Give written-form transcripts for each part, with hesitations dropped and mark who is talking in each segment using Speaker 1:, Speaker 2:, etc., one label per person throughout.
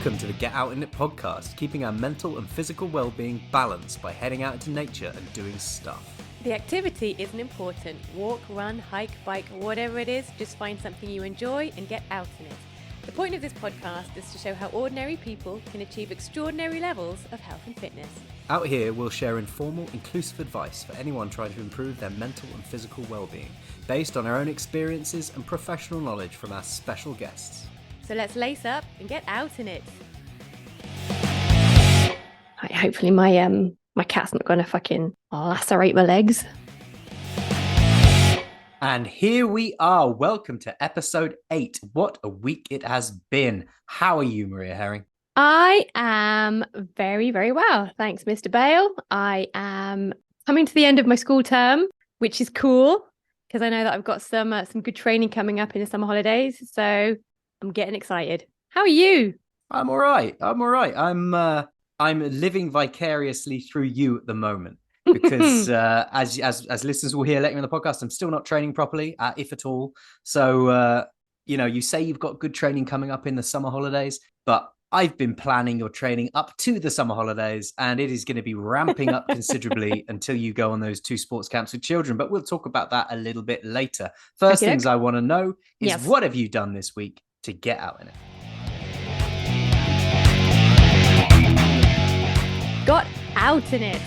Speaker 1: Welcome to the Get Out In It podcast, keeping our mental and physical well-being balanced by heading out into nature and doing stuff.
Speaker 2: The activity isn't important. Walk, run, hike, bike, whatever it is, just find something you enjoy and get out in it. The point of this podcast is to show how ordinary people can achieve extraordinary levels of health and fitness.
Speaker 1: Out here, we'll share informal, inclusive advice for anyone trying to improve their mental and physical well-being, based on our own experiences and professional knowledge from our special guests.
Speaker 2: So let's lace up and get out in it.
Speaker 3: Hopefully my cat's not going to fucking lacerate my legs.
Speaker 1: And here we are. Welcome to episode 8. What a week it has been. How are you, Maria Herring?
Speaker 3: I am very, very well. Thanks, Mr. Bale. I am coming to the end of my school term, which is cool because I know that I've got some good training coming up in the summer holidays. So I'm getting excited. How are you?
Speaker 1: I'm all right. I'm living vicariously through you at the moment because as listeners will hear later in the podcast, I'm still not training properly, if at all. So, you say you've got good training coming up in the summer holidays, but I've been planning your training up to the summer holidays, and it is going to be ramping up considerably until you go on those 2 sports camps with children. But we'll talk about that a little bit later. First things I want to know is what have you done this week to get out in it?
Speaker 2: Got out in it.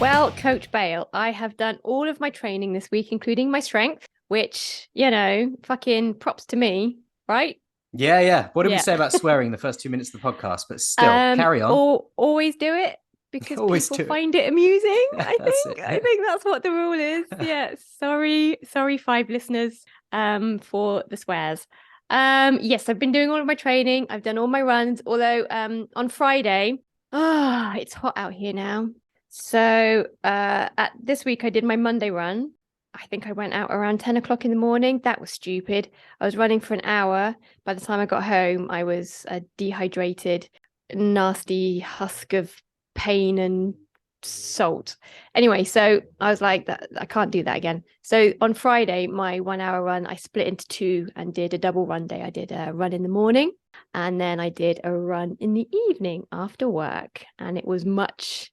Speaker 3: Well, Coach Bale, I have done all of my training this week, including my strength, which, fucking props to me, right?
Speaker 1: Yeah. What did we say about swearing the first 2 minutes of the podcast? But still, carry on.
Speaker 3: Always do it because
Speaker 1: always
Speaker 3: people find it amusing. I think that's what the rule is. Yeah. Sorry, 5 listeners for the swears. Yes, I've been doing all of my training. I've done all my runs, although on Friday, it's hot out here now. So this week I did my Monday run. I think I went out around 10 o'clock in the morning. That was stupid. I was running for an hour. By the time I got home, I was a dehydrated, nasty husk of pain and salt. Anyway, so I was like, I can't do that again. So on Friday, my 1 hour run, I split into 2 and did a double run day. I did a run in the morning and then I did a run in the evening after work. And it was much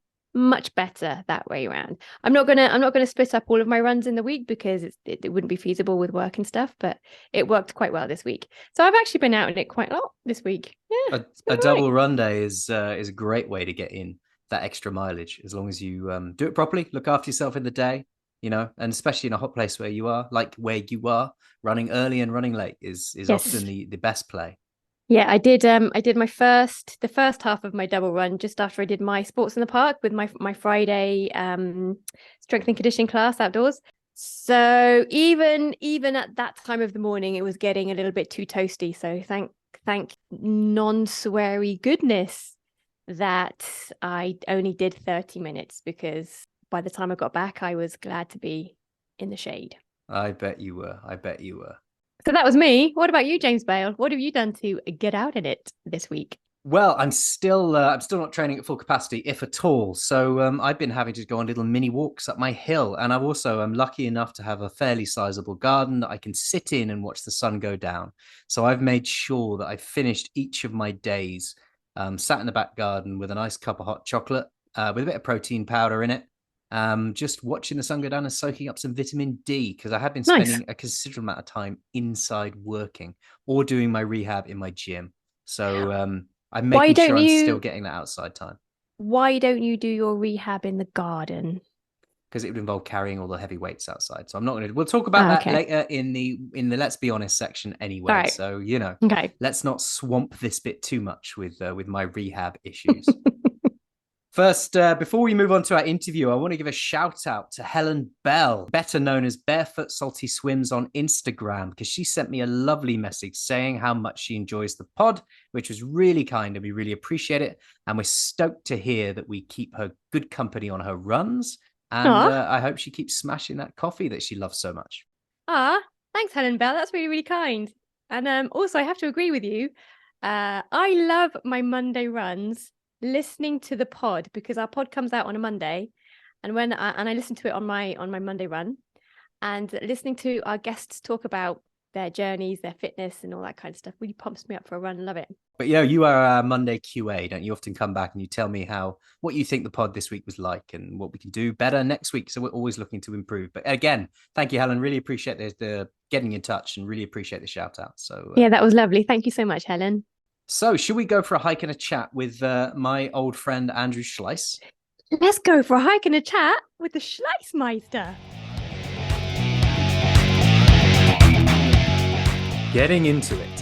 Speaker 3: better that way around. I'm not gonna split up all of my runs in the week because it wouldn't be feasible with work and stuff, but it worked quite well this week. So I've actually been out in it quite a lot this week. Yeah,
Speaker 1: a double run day is a great way to get in that extra mileage, as long as you do it properly, look after yourself in the day, and especially in a hot place where you are, running early and running late is often the best play.
Speaker 3: Yeah, I did the first half of my double run just after I did my sports in the park with my Friday strength and conditioning class outdoors. So even at that time of the morning, it was getting a little bit too toasty. So thank non-sweary goodness that I only did 30 minutes because by the time I got back, I was glad to be in the shade.
Speaker 1: I bet you were.
Speaker 3: So that was me. What about you, James Bale? What have you done to get out in it this week?
Speaker 1: Well, I'm still not training at full capacity, if at all. So I've been having to go on little mini walks up my hill, and I'm lucky enough to have a fairly sizable garden that I can sit in and watch the sun go down. So I've made sure that I've finished each of my days sat in the back garden with a nice cup of hot chocolate with a bit of protein powder in it. Just watching the sun go down and soaking up some vitamin D because I have been spending a considerable amount of time inside working or doing my rehab in my gym. So I'm making sure I'm still getting that outside time.
Speaker 3: Why don't you do your rehab in the garden?
Speaker 1: Because it would involve carrying all the heavy weights outside. So I'm not going to. We'll talk about that later in the Let's Be Honest section anyway. Right. So let's not swamp this bit too much with my rehab issues. First, before we move on to our interview, I want to give a shout out to Helen Bell, better known as Barefoot Salty Swims on Instagram, because she sent me a lovely message saying how much she enjoys the pod, which was really kind and we really appreciate it. And we're stoked to hear that we keep her good company on her runs. And I hope she keeps smashing that coffee that she loves so much.
Speaker 3: Thanks, Helen Bell. That's really, really kind. And also, I have to agree with you. I love my Monday runs listening to the pod because our pod comes out on a Monday, and I listen to it on my Monday run, and listening to our guests talk about their journeys, their fitness, and all that kind of stuff. Really pumps me up for a run. Love it.
Speaker 1: But you are a Monday QA, don't you? Often come back and you tell me what you think the pod this week was like and what we can do better next week. So we're always looking to improve. But again, thank you, Helen. Really appreciate the getting in touch and really appreciate the shout out. So
Speaker 3: yeah, that was lovely. Thank you so much, Helen.
Speaker 1: So should we go for a hike and a chat with my old friend Andrew Schleis?
Speaker 3: Let's go for a hike and a chat with the Schleismeister.
Speaker 1: Getting into it.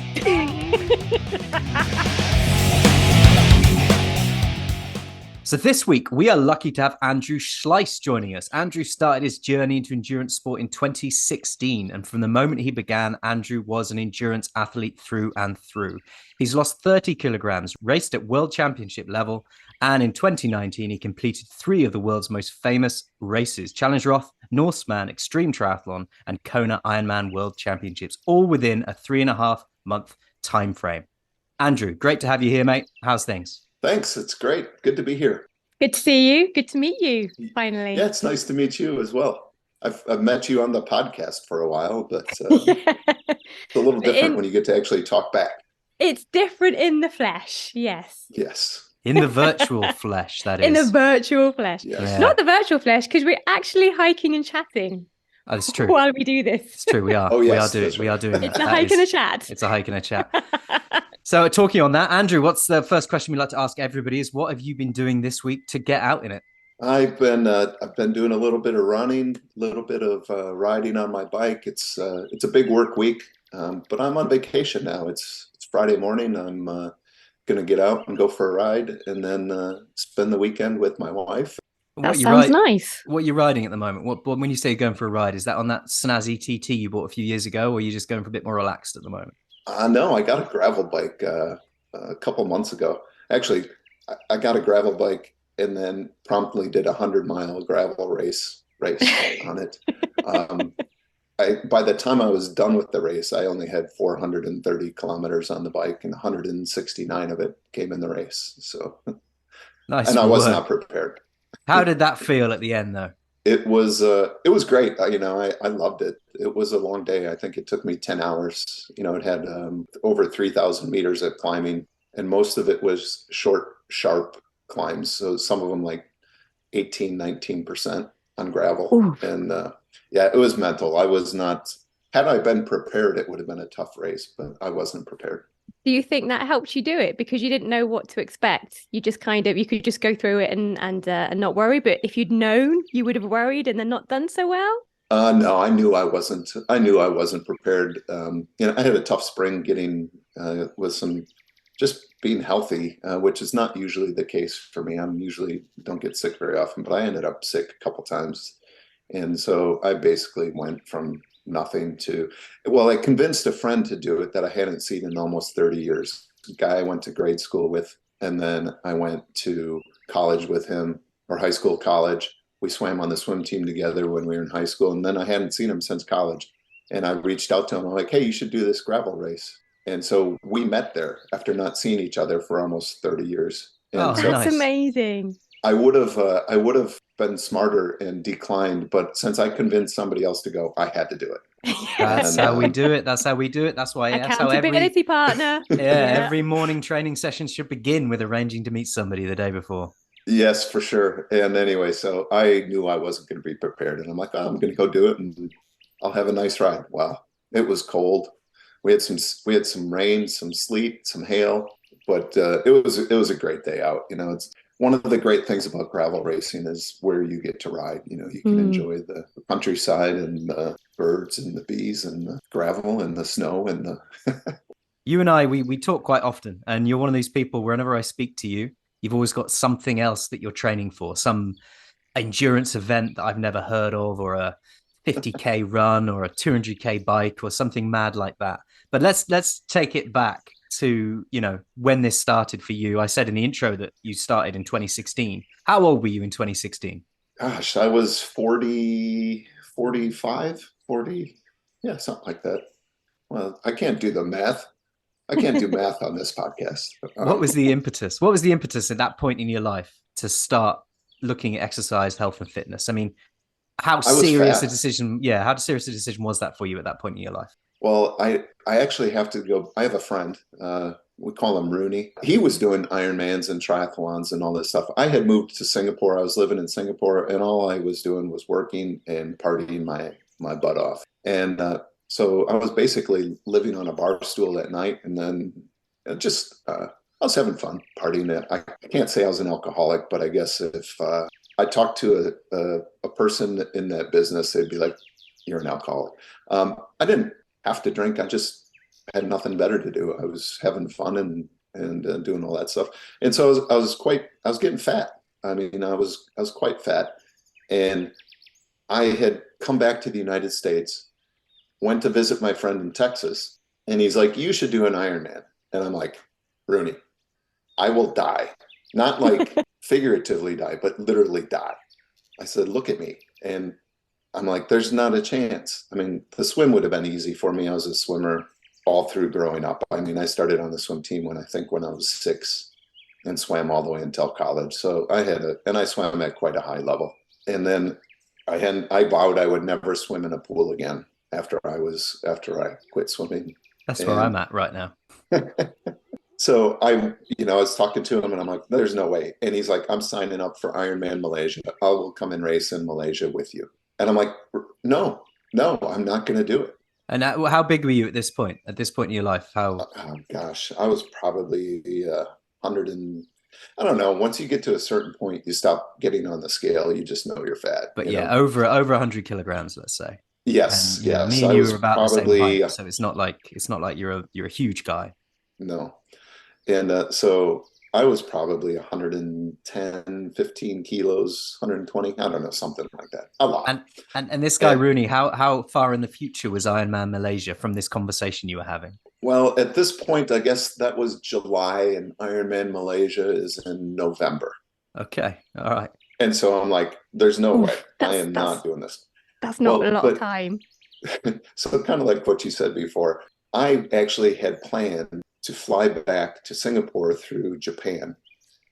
Speaker 1: So this week, we are lucky to have Andrew Schleis joining us. Andrew started his journey into endurance sport in 2016. And from the moment he began, Andrew was an endurance athlete through and through. He's lost 30 kilograms, raced at world championship level. And in 2019, he completed 3 of the world's most famous races: Challenge Roth, Norseman, Extreme Triathlon, and Kona Ironman World Championships, all within a 3.5-month time frame. Andrew, great to have you here, mate. How's things?
Speaker 4: Thanks. It's great. Good to be here.
Speaker 3: Good to see you. Good to meet you, finally.
Speaker 4: Yeah, it's nice to meet you as well. I've met you on the podcast for a while, but it's a little different when you get to actually talk back.
Speaker 3: It's different in the flesh, yes.
Speaker 4: Yes.
Speaker 1: In the virtual flesh, that is.
Speaker 3: In the virtual flesh.
Speaker 4: Yes. Yeah.
Speaker 3: Not the virtual flesh, because we're actually hiking and chatting.
Speaker 1: Oh, it's true.
Speaker 3: While we do this.
Speaker 1: It's true, we are.
Speaker 4: Oh, yes,
Speaker 1: we are doing
Speaker 3: it's
Speaker 1: that.
Speaker 3: a hike and a chat.
Speaker 1: It's a hike and a chat. So talking on that, Andrew, what's the first question we like to ask everybody is, what have you been doing this week to get out in it?
Speaker 4: I've been doing a little bit of running, a little bit of riding on my bike. It's a big work week, but I'm on vacation now. It's Friday morning. I'm going to get out and go for a ride and then spend the weekend with my wife.
Speaker 3: That sounds nice.
Speaker 1: What are you riding at the moment? What when you say you're going for a ride, is that on that snazzy TT you bought a few years ago, or are you just going for a bit more relaxed at the moment?
Speaker 4: No, I got a gravel bike a couple months ago. Actually, I got a gravel bike and then promptly did a 100-mile gravel race on it. By the time I was done with the race, I only had 430 kilometers on the bike, and 169 of it came in the race. So
Speaker 1: nice.
Speaker 4: And I was not prepared.
Speaker 1: How did that feel at the end, though?
Speaker 4: It was great. I loved it. It was a long day. I think it took me 10 hours. It had over 3,000 meters of climbing, and most of it was short, sharp climbs. So some of them like 18, 19% on gravel. Oof. And yeah, it was mental. I was not, had I been prepared, it would have been a tough race, but I wasn't prepared.
Speaker 3: Do you think that helped you do it because you didn't know what to expect? You just you could just go through it and not worry. But if you'd known, you would have worried and then not done so well.
Speaker 4: No, I knew I wasn't prepared. I had a tough spring getting with some just being healthy, which is not usually the case for me. I'm usually don't get sick very often, but I ended up sick a couple times, and so I basically went from nothing to, I convinced a friend to do it that I hadn't seen in almost 30 years. A guy I went to grade school with, and then I went to college with him, or high school, college. We swam on the swim team together when we were in high school, and then I hadn't seen him since college. And I reached out to him. I'm like, hey, you should do this gravel race. And so we met there after not seeing each other for almost 30 years. And
Speaker 3: so that's amazing.
Speaker 4: I would have been smarter and declined, but since I convinced somebody else to go, I had to do it.
Speaker 1: That's how we do it. That's how we do it. That's why.
Speaker 3: Accountability partner.
Speaker 1: Every morning training session should begin with arranging to meet somebody the day before.
Speaker 4: Yes, for sure. And anyway, so I knew I wasn't going to be prepared, and I'm like, I'm going to go do it, and I'll have a nice ride. Wow, it was cold. We had some rain, some sleet, some hail, but it was a great day out. It's one of the great things about gravel racing is where you get to ride. You can enjoy the countryside and the birds and the bees and the gravel and the snow and the.
Speaker 1: You and I, we talk quite often, and you're one of these people. Whenever I speak to you, you've always got something else that you're training for, some endurance event that I've never heard of, or a 50K run, or a 200K bike, or something mad like that. But let's take it back to, when this started for you. I said in the intro that you started in 2016. How old were you in 2016?
Speaker 4: Gosh, I was 40, 45, 40. Yeah, something like that. Well, I can't do the math. I can't do math on this podcast.
Speaker 1: What was the impetus? What was the impetus at that point in your life to start looking at exercise, health, and fitness? I mean, how serious a decision was that for you at that point in your life?
Speaker 4: Well, I actually have to go. I have a friend. We call him Rooney. He was doing Ironmans and triathlons and all this stuff. I had moved to Singapore. I was living in Singapore, and all I was doing was working and partying my butt off. And so I was basically living on a bar stool at night, and then just I was having fun partying. I can't say I was an alcoholic, but I guess if I talked to a person in that business, they'd be like, "You're an alcoholic." I didn't have to drink. I just had nothing better to do. I was having fun and doing all that stuff. And so I was getting fat. I mean, I was quite fat, and I had come back to the United States, went to visit my friend in Texas, and he's like, "You should do an Ironman." And I'm like, "Rooney, I will die. Not like figuratively die, but literally die." I said, "Look at me." And I'm like, "There's not a chance." I mean, the swim would have been easy for me. I was a swimmer all through growing up. I mean, I started on the swim team when I was 6 and swam all the way until college. So I swam at quite a high level. And then I vowed I would never swim in a pool again after I quit swimming.
Speaker 1: That's where I'm at right now.
Speaker 4: So I was talking to him and I'm like, "There's no way." And he's like, "I'm signing up for Ironman Malaysia. I will come and race in Malaysia with you." And I'm like, no, I'm not going to do it.
Speaker 1: And how big were you at this point? At this point in your life, how?
Speaker 4: Oh gosh, I was probably 100 and I don't know. Once you get to a certain point, you stop getting on the scale. You just know you're fat.
Speaker 1: But yeah, over 100 kilograms, let's say.
Speaker 4: Yes,
Speaker 1: and,
Speaker 4: yes.
Speaker 1: Me and you were about the same height, so it's not like you're a huge guy.
Speaker 4: No, and so I was probably 110, 15 kilos, 120. I don't know, something like that. A lot.
Speaker 1: And this guy, Rooney, how far in the future was Ironman Malaysia from this conversation you were having?
Speaker 4: Well, at this point, I guess that was July, and Ironman Malaysia is in November.
Speaker 1: Okay. All right.
Speaker 4: And so I'm like, "There's no way. I am not doing this."
Speaker 3: That's not a lot of time.
Speaker 4: So kind of like what you said before, I actually had planned to fly back to Singapore through Japan,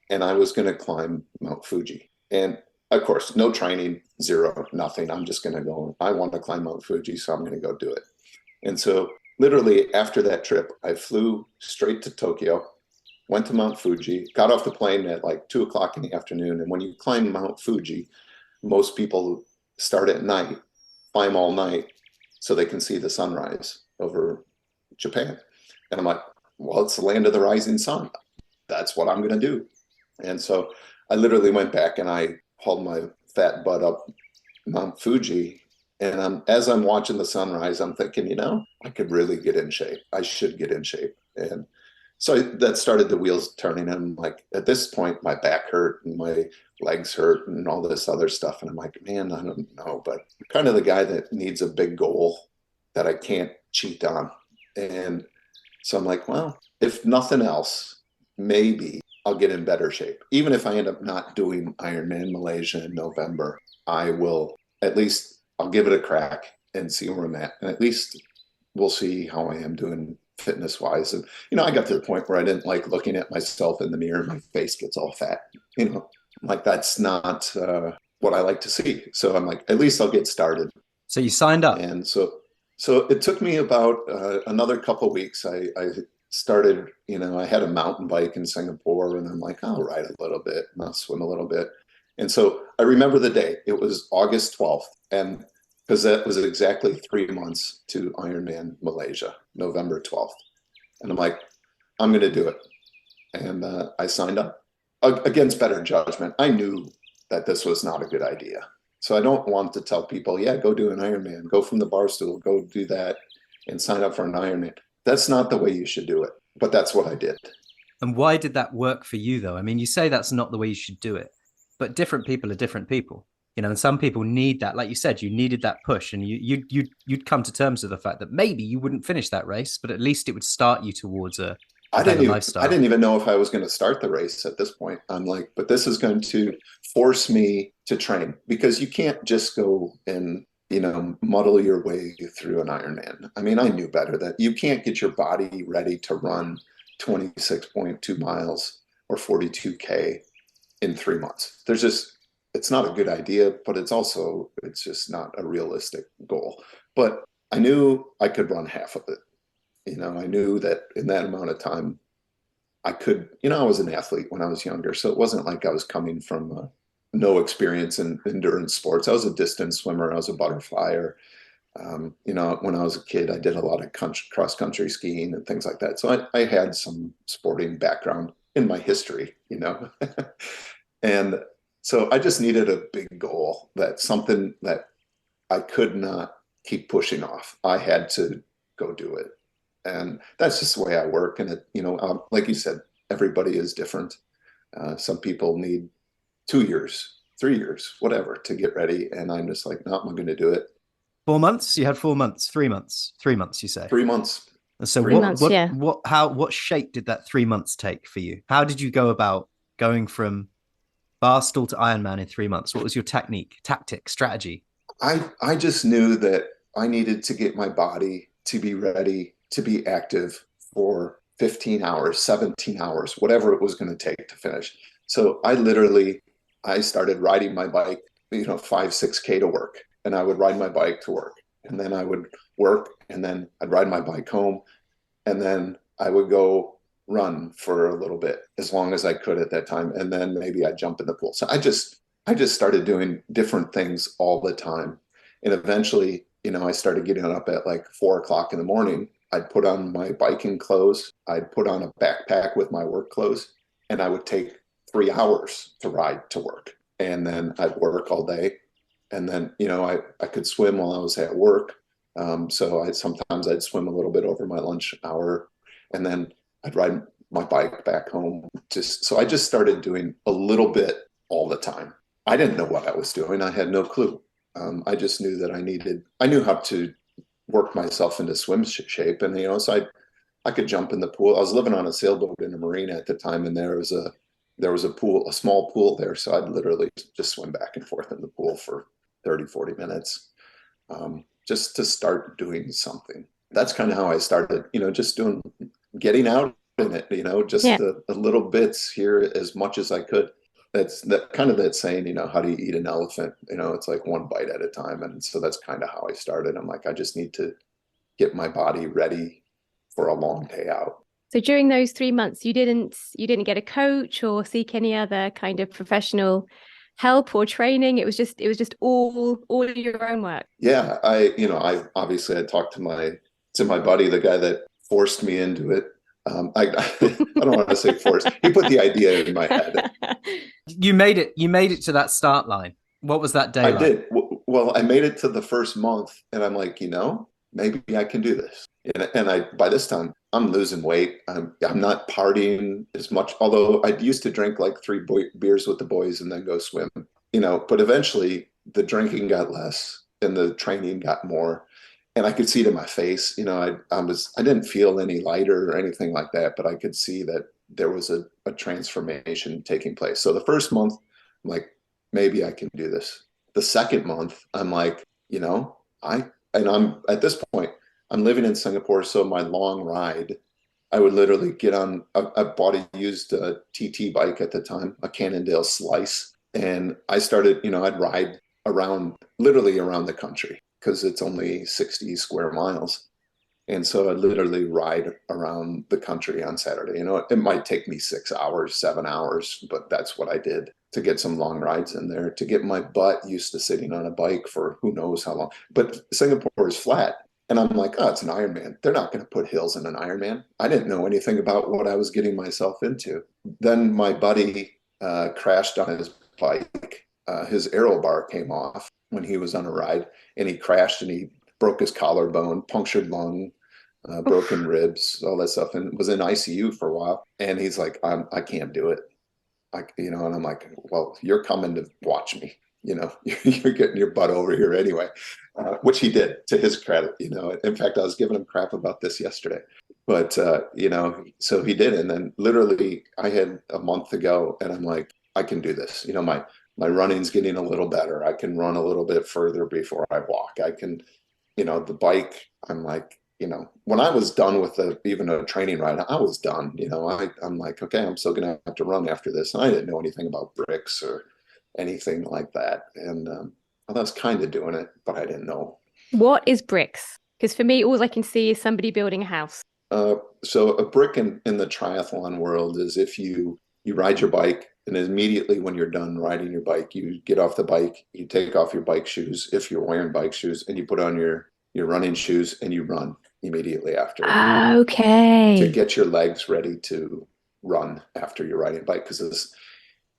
Speaker 4: and I was going to climb Mount Fuji. And of course, no training, zero, nothing. I'm just going to go. I want to climb Mount Fuji, so I'm going to go do it. And so literally after that trip, I flew straight to Tokyo, went to Mount Fuji, got off the plane at like 2:00 in the afternoon. And when you climb Mount Fuji, most people start at night, climb all night so they can see the sunrise over Japan. And I'm like, well, it's the land of the rising sun. That's what I'm going to do. And so I literally went back and I hauled my fat butt up Mount Fuji. And as I'm watching the sunrise, I'm thinking, I could really get in shape. I should get in shape. And so that started the wheels turning. And I'm like, at this point, my back hurt and my legs hurt and all this other stuff. And I'm like, man, I don't know. But I'm kind of the guy that needs a big goal that I can't cheat on. And so I'm like, well, if nothing else, maybe I'll get in better shape. Even if I end up not doing Ironman Malaysia in November, I'll give it a crack and see where I'm at. And at least we'll see how I am doing fitness wise. And, I got to the point where I didn't like looking at myself in the mirror. My face gets all fat, like that's not what I like to see. So I'm like, at least I'll get started.
Speaker 1: So you signed up.
Speaker 4: And so it took me about another couple of weeks. I started, I had a mountain bike in Singapore, and I'm like, I'll ride a little bit and I'll swim a little bit. And so I remember the day. It was August 12th, and because that was exactly 3 months to Ironman Malaysia, November 12th. And I'm like, I'm going to do it. And I signed up against better judgment. I knew that this was not a good idea. So I don't want to tell people, yeah, go do an Ironman, go from the bar stool, go do that and sign up for an Ironman. That's not the way you should do it. But that's what I did.
Speaker 1: And why did that work for you, though? I mean, you say that's not the way you should do it, but different people are different people, and some people need that. Like you said, you needed that push, and you'd come to terms with the fact that maybe you wouldn't finish that race, but at least it would start you towards a better lifestyle.
Speaker 4: I didn't even know if I was going to start the race at this point. I'm like, but this is going to force me to train, because you can't just go and, muddle your way through an Ironman. I mean, I knew better that you can't get your body ready to run 26.2 miles or 42K in 3 months. It's not a good idea, but it's just not a realistic goal. But I knew I could run half of it. I knew that in that amount of time I could, I was an athlete when I was younger. So it wasn't like I was coming from no experience in endurance sports. I was a distance swimmer. I was a butterflyer. When I was a kid, I did a lot of cross country skiing and things like that. So I had some sporting background in my history, and so I just needed a big goal, something that I could not keep pushing off. I had to go do it. And that's just the way I work. And like you said, everybody is different. Some people need 2 years, 3 years, whatever, to get ready. And I'm just like, no, I'm going to do it.
Speaker 1: 4 months? You had 4 months, 3 months, 3 months, you say?
Speaker 4: 3 months.
Speaker 1: And so what shape did that 3 months take for you? How did you go about going from Barstool to Ironman in 3 months? What was your tactic, strategy?
Speaker 4: I just knew that I needed to get my body to be ready to be active for 15 hours, 17 hours, whatever it was going to take to finish. So I started riding my bike, 5-6K to work, and I would ride my bike to work, and then I would work, and then I'd ride my bike home, and then I would go run for a little bit, as long as I could at that time, and then maybe I'd jump in the pool. So I just started doing different things all the time, and eventually, I started getting up at like 4 o'clock in the morning. I'd put on my biking clothes. I'd put on a backpack with my work clothes, and I would take 3 hours to ride to work. And then I'd work all day. And then, I could swim while I was at work. So sometimes I'd swim a little bit over my lunch hour, and then I'd ride my bike back home. So I just started doing a little bit all the time. I didn't know what I was doing. I had no clue. I just knew that I knew how to work myself into swim shape. And, so I could jump in the pool. I was living on a sailboat in a marina at the time, and there was a pool, a small pool there. So I'd literally just swim back and forth in the pool for 30, 40 minutes, just to start doing something. That's kind of how I started, just getting out in it, just the little bits here as much as I could. That's that saying, how do you eat an elephant? It's like one bite at a time. And so that's kind of how I started. I'm like, I just need to get my body ready for a long day out.
Speaker 3: So during those 3 months, you didn't get a coach or seek any other kind of professional help or training? It was just all your own work.
Speaker 4: Yeah. I obviously had talked to my buddy, the guy that forced me into it. I don't want to say forced. He put the idea in my head.
Speaker 1: You made it to that start line. What was that day like?
Speaker 4: I did. Well, I made it to the first month, and I'm like, maybe I can do this. And by this time, I'm losing weight. I'm not partying as much, although I used to drink like 3 beers with the boys and then go swim, but eventually the drinking got less and the training got more. And I could see it in my face, I didn't feel any lighter or anything like that, but I could see that there was a transformation taking place. So the first month, I'm like, maybe I can do this. The second month, I'm like, I'm at this point, I'm living in Singapore. So my long ride, I would literally get on, I bought a used TT bike at the time, a Cannondale Slice. And I started, I'd ride literally around the country, because it's only 60 square miles. And so I literally ride around the country on Saturday. It might take me 6 hours, 7 hours, but that's what I did to get some long rides in there, to get my butt used to sitting on a bike for who knows how long. But Singapore is flat. And I'm like, oh, it's an Ironman. They're not going to put hills in an Ironman. I didn't know anything about what I was getting myself into. Then my buddy crashed on his bike. His aero bar came off when he was on a ride, and he crashed and he broke his collarbone, punctured lung, broken ribs, all that stuff, and was in ICU for a while. And he's like, I can't do it. And I'm like, well, you're coming to watch me. You're getting your butt over here anyway, which he did, to his credit. In fact, I was giving him crap about this yesterday, but so he did. And then literally I had a month to go, and I'm like, I can do this. My running's getting a little better. I can run a little bit further before I walk. I can, the bike, I'm like, when I was done with even a training ride, I was done. I'm like, okay, I'm still going to have to run after this. And I didn't know anything about bricks or anything like that. And I was kind of doing it, but I didn't know.
Speaker 3: What is bricks? Because for me, all I can see is somebody building a house.
Speaker 4: So a brick in the triathlon world is if you ride your bike, and immediately when you're done riding your bike, you get off the bike, you take off your bike shoes, if you're wearing bike shoes, and you put on your running shoes and you run immediately after.
Speaker 3: Okay.
Speaker 4: To get your legs ready to run after you're riding a bike, because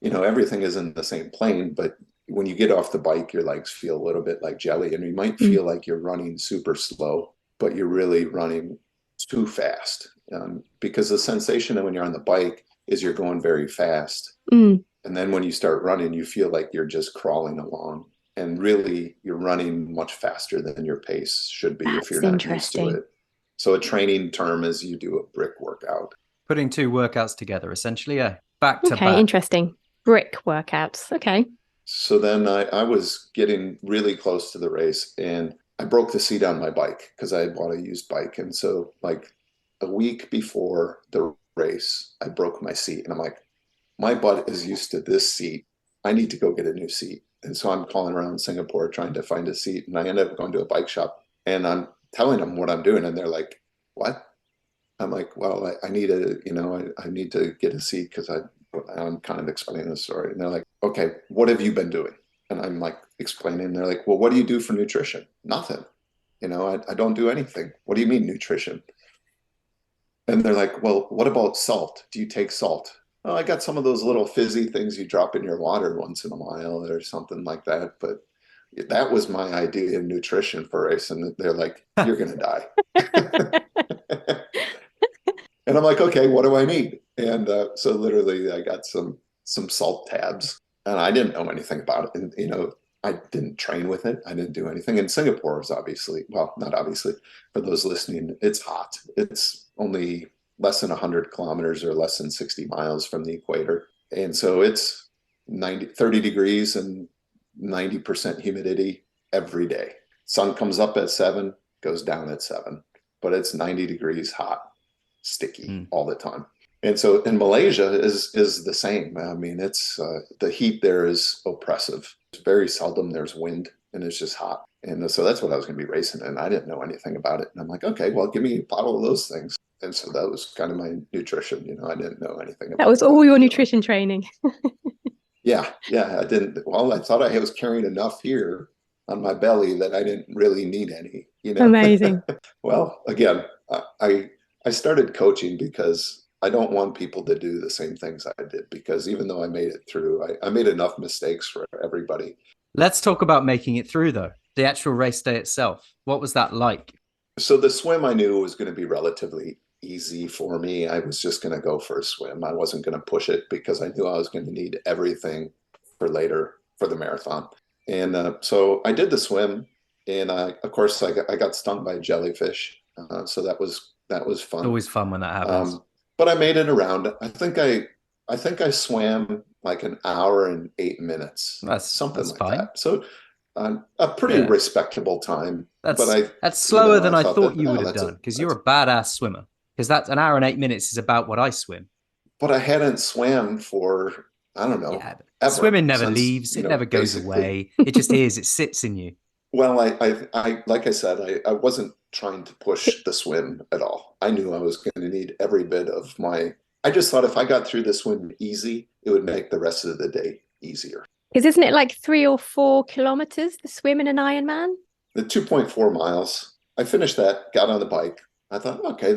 Speaker 4: everything is in the same plane, but when you get off the bike, your legs feel a little bit like jelly, and you might feel like you're running super slow, but you're really running too fast, because the sensation when you're on the bike is you're going very fast. And then when you start running, you feel like you're just crawling along, and really you're running much faster than your pace should be. If you're not used to it. So a training term is you do a brick workout.
Speaker 1: Putting two workouts together, essentially, back to back.
Speaker 3: Okay, interesting. Brick workouts. Okay.
Speaker 4: So then I was getting really close to the race, and I broke the seat on my bike because I had bought a used bike. And so like a week before the race, I broke my seat, and I'm like, my butt is used to this seat. I need to go get a new seat. And so I'm calling around Singapore trying to find a seat. And I ended up going to a bike shop, and I'm telling them what I'm doing. And they're like, what? I'm like, well, I need I need to get a seat because I'm kind of explaining the story. And they're like, okay, what have you been doing? And I'm like explaining. And they're like, well, what do you do for nutrition? Nothing. I don't do anything. What do you mean nutrition? And they're like, well, what about salt? Do you take salt? Oh, I got some of those little fizzy things you drop in your water once in a while or something like that. But that was my idea of nutrition for race. And they're like, you're going to die. And I'm like, okay, what do I need? And so literally I got some salt tabs, and I didn't know anything about it. And, I didn't train with it. I didn't do anything. And Singapore is obviously, well, not obviously, for those listening, it's hot. It's only less than 100 kilometers or less than 60 miles from the equator. And so it's 30 degrees and 90% humidity every day. Sun comes up at 7, goes down at 7, but it's 90 degrees hot, sticky all the time. And so in Malaysia is the same. I mean, it's the heat there is oppressive. It's very seldom there's wind, and it's just hot. And so that's what I was going to be racing in. I didn't know anything about it. And I'm like, okay, well, give me a bottle of those things. And so that was kind of my nutrition. I didn't know anything about
Speaker 3: that. Was all your nutrition training.
Speaker 4: Yeah. I didn't. Well, I thought I was carrying enough here on my belly that I didn't really need any.
Speaker 3: Amazing.
Speaker 4: Well, again, I started coaching because I don't want people to do the same things I did, because even though I made it through, I made enough mistakes for everybody.
Speaker 1: Let's talk about making it through, though. The actual race day itself. What was that like?
Speaker 4: So the swim I knew was going to be relatively easy for me. I was just going to go for a swim. I wasn't going to push it because I knew I was going to need everything for later for the marathon. And so I did the swim, and of course I got stung by a jellyfish. So that was fun.
Speaker 1: It's always fun when that happens.
Speaker 4: But I made it around. I think I swam like an hour and 8 minutes. That's something like fine. That. So a pretty respectable time.
Speaker 1: That's slower than I thought you would have done, because you're a badass swimmer. Because that's an hour and 8 minutes is about what I swim.
Speaker 4: But I hadn't swam for, I don't know. Yeah,
Speaker 1: ever, swimming never leaves. It never goes away. It just is. It sits in you.
Speaker 4: Well, I like I said, I wasn't trying to push the swim at all. I knew I was going to need every bit of I just thought if I got through the swim easy, it would make the rest of the day easier.
Speaker 3: Because isn't it like 3 or 4 kilometers, the swim in an Ironman?
Speaker 4: The 2.4 miles. I finished that, got on the bike. I thought, okay,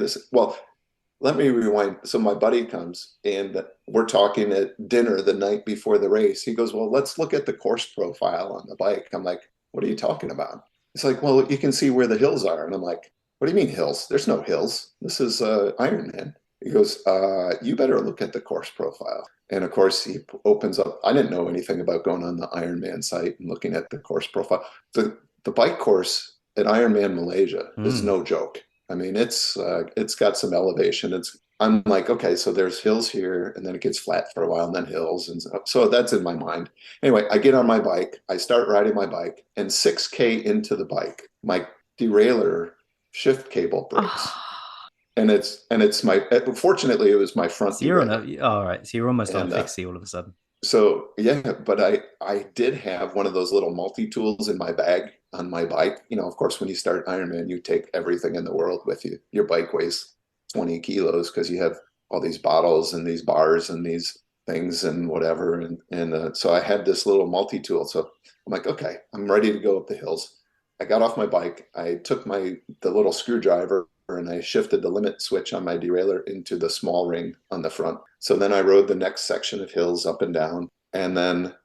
Speaker 4: let me rewind. So my buddy comes, and we're talking at dinner the night before the race. He goes, well, let's look at the course profile on the bike. I'm like, what are you talking about? It's like, well, you can see where the hills are. And I'm like, what do you mean hills? There's no hills. This is Ironman. He goes, you better look at the course profile. And of course, he opens up. I didn't know anything about going on the Ironman site and looking at the course profile. The bike course at Ironman Malaysia is no joke. I mean, it's got some elevation. I'm like, okay, so there's hills here, and then it gets flat for a while, and then hills. And so that's in my mind. Anyway, I get on my bike. I start riding my bike, and 6K into the bike, my derailleur shift cable breaks. And it's fortunately, it was my front.
Speaker 1: So all right. So you're almost on fixie all of a sudden.
Speaker 4: So yeah, but I did have one of those little multi-tools in my bag on my bike. Of course, when you start Ironman, you take everything in the world with you. Your bike weighs 20 kilos because you have all these bottles and these bars and these things and whatever. And so I had this little multi-tool. So I'm like, okay, I'm ready to go up the hills. I got off my bike. I took the little screwdriver and I shifted the limit switch on my derailleur into the small ring on the front. So then I rode the next section of hills up and down. And then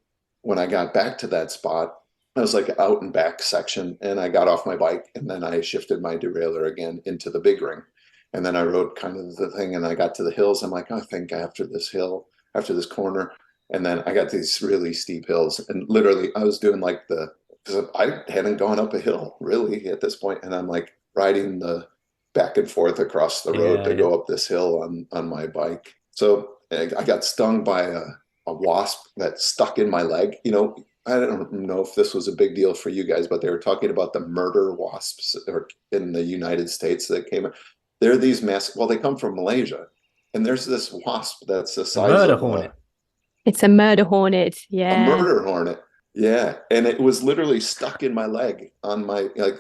Speaker 4: when I got back to that spot, I was like out and back section, and I got off my bike and then I shifted my derailleur again into the big ring. And then I rode kind of the thing and I got to the hills. I'm like, oh, I think after this hill, after this corner. And then I got these really steep hills. And literally I was doing like because I hadn't gone up a hill really at this point. And I'm like riding the back and forth across the road to go up this hill on my bike. So I got stung by a wasp that stuck in my leg. I don't know if this was a big deal for you guys, but they were talking about the murder wasps in the United States that came. They're these well, they come from Malaysia, and there's this wasp that's the size
Speaker 1: murder
Speaker 4: of
Speaker 1: hornet.
Speaker 3: It's a murder hornet. Yeah.
Speaker 4: A murder hornet. Yeah. And it was literally stuck in my leg on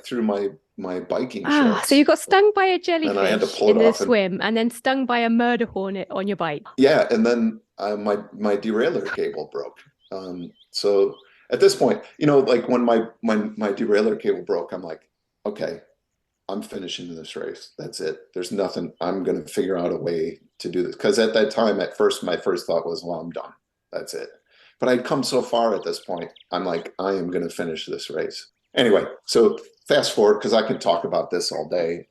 Speaker 4: through my biking shorts.
Speaker 3: So you got stung by a jellyfish
Speaker 4: and I had to pull
Speaker 3: in
Speaker 4: it
Speaker 3: the
Speaker 4: off
Speaker 3: swim and then stung by a murder hornet on your bike.
Speaker 4: Yeah. And then my derailleur cable broke. So at this point, like when my derailleur cable broke, I'm like, okay, I'm finishing this race. That's it. There's nothing. I'm going to figure out a way to do this. Because at that time, my first thought was, well, I'm done. That's it. But I'd come so far at this point. I'm like, I am going to finish this race. Anyway, so fast forward, because I could talk about this all day.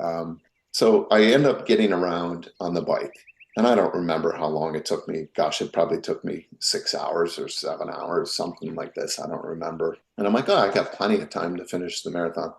Speaker 4: So I end up getting around on the bike. And I don't remember how long it took me. Gosh, it probably took me 6 hours or 7 hours, something like this. I don't remember. And I'm like, oh, I got plenty of time to finish the marathon.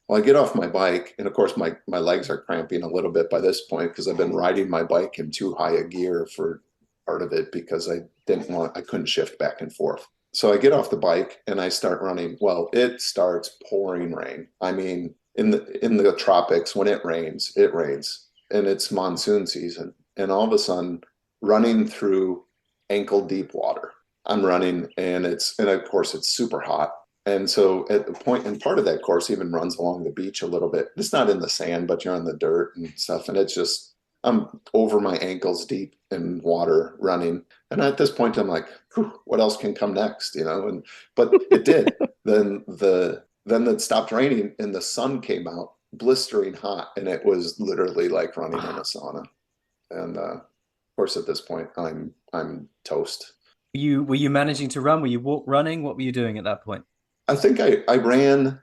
Speaker 4: Well, I get off my bike, and of course, my legs are cramping a little bit by this point because I've been riding my bike in too high a gear for part of it because I couldn't shift back and forth. So I get off the bike and I start running. Well, it starts pouring rain. I mean, in the tropics, when it rains, and it's monsoon season. And all of a sudden, running through ankle deep water. I'm running, and of course it's super hot. And so at the point, and part of that course even runs along the beach a little bit. It's not in the sand, but you're on the dirt and stuff. And it's just, I'm over my ankles deep in water running. And at this point, I'm like, what else can come next? But it did. Then it stopped raining and the sun came out blistering hot. And it was literally like running in a sauna. And of course, at this point, I'm toast.
Speaker 1: Were you managing to run? Were you running? What were you doing at that point?
Speaker 4: I think I ran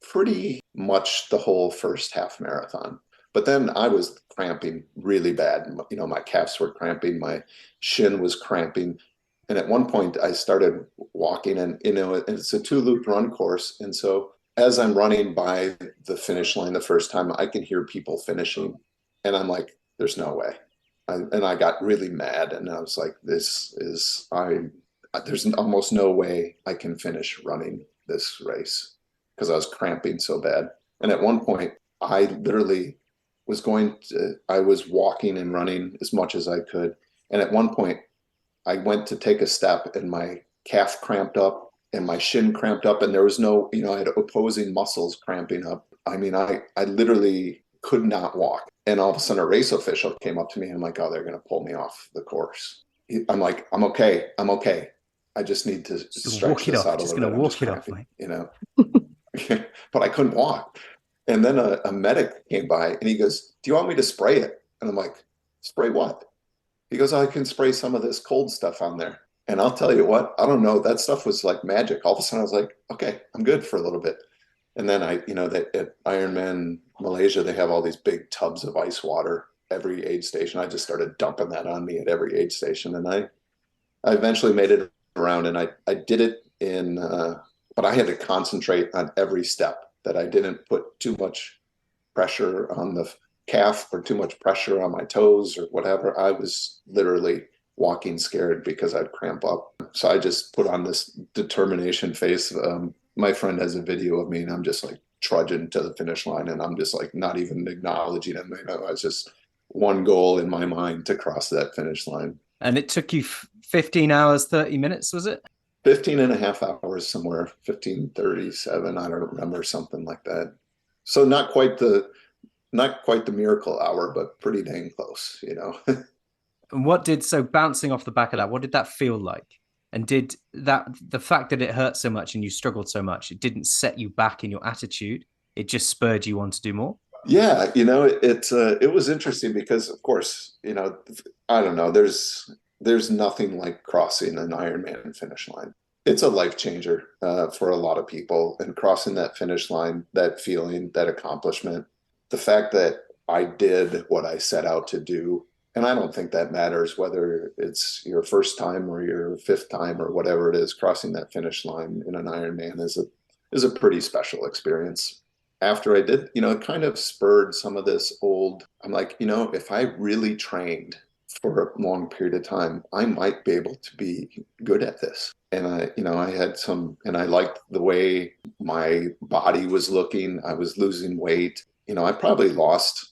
Speaker 4: pretty much the whole first half marathon, but then I was cramping really bad. My calves were cramping, my shin was cramping. And at one point I started walking, and it's a 2-loop run course. And so as I'm running by the finish line the first time, I can hear people finishing, and I'm like, there's no way. And I got really mad, and I was like, there's almost no way I can finish running this race because I was cramping so bad. And at one point, I literally I was walking and running as much as I could. And at one point, I went to take a step and my calf cramped up and my shin cramped up, and there was I had opposing muscles cramping up. I mean, I literally could not walk. And all of a sudden a race official came up to me and I'm like, oh, they're going to pull me off the course. I'm like, I'm okay. I just need to stretch this out a little bit. I'm just walk it off, But I couldn't walk. And then a medic came by and he goes, do you want me to spray it? And I'm like, spray what? He goes, I can spray some of this cold stuff on there. And I'll tell you what, I don't know. That stuff was like magic. All of a sudden I was like, okay, I'm good for a little bit. And then at Ironman Malaysia, they have all these big tubs of ice water every aid station. I just started dumping that on me at every aid station. And I eventually made it around, and I did it but I had to concentrate on every step that I didn't put too much pressure on the calf or too much pressure on my toes or whatever. I was literally walking scared because I'd cramp up. So I just put on this determination face. My friend has a video of me and I'm just like trudging to the finish line, and I'm just like not even acknowledging him. It's just one goal in my mind to cross that finish line.
Speaker 1: And it took you 15 hours, 30 minutes, was it?
Speaker 4: 15 and a half hours somewhere, 15:37. I don't remember, something like that. So not quite the miracle hour, but pretty dang close,
Speaker 1: And so bouncing off the back of that, what did that feel like? And did the fact that it hurt so much and you struggled so much, it didn't set you back in your attitude? It just spurred you on to do more?
Speaker 4: Yeah, it was interesting because, of course, I don't know, there's nothing like crossing an Ironman finish line. It's a life changer for a lot of people, and crossing that finish line, that feeling, that accomplishment, the fact that I did what I set out to do. And I don't think that matters whether it's your first time or your fifth time or whatever it is. Crossing that finish line in an Ironman is a pretty special experience. After I did, it kind of spurred some of this I'm like, if I really trained for a long period of time, I might be able to be good at this. And I liked the way my body was looking. I was losing weight. I probably lost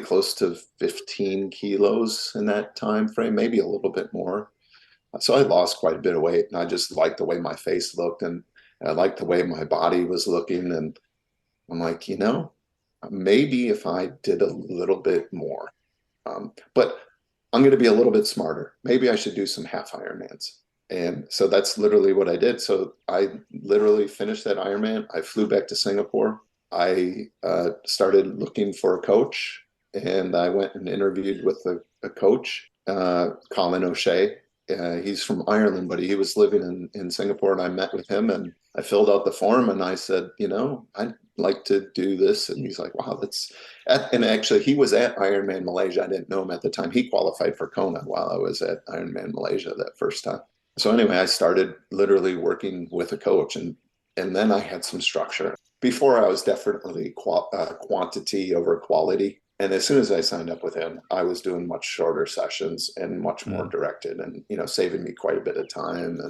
Speaker 4: close to 15 kilos in that time frame, maybe a little bit more. So I lost quite a bit of weight, and I just liked the way my face looked, and I liked the way my body was looking. And I'm like, maybe if I did a little bit more, but I'm going to be a little bit smarter. Maybe I should do some half Ironmans. And so that's literally what I did. So I literally finished that Ironman. I flew back to Singapore. I started looking for a coach, and I went and interviewed with a coach, Colin O'Shea. He's from Ireland, but he was living in Singapore, and I met with him, and I filled out the form, and I said, I'd like to do this. And he's like, wow, and actually he was at Ironman Malaysia. I didn't know him at the time. He qualified for Kona while I was at Ironman Malaysia that first time. So anyway, I started literally working with a coach, and then I had some structure. Before, I was definitely quantity over quality. And as soon as I signed up with him, I was doing much shorter sessions and much more directed, and, saving me quite a bit of time.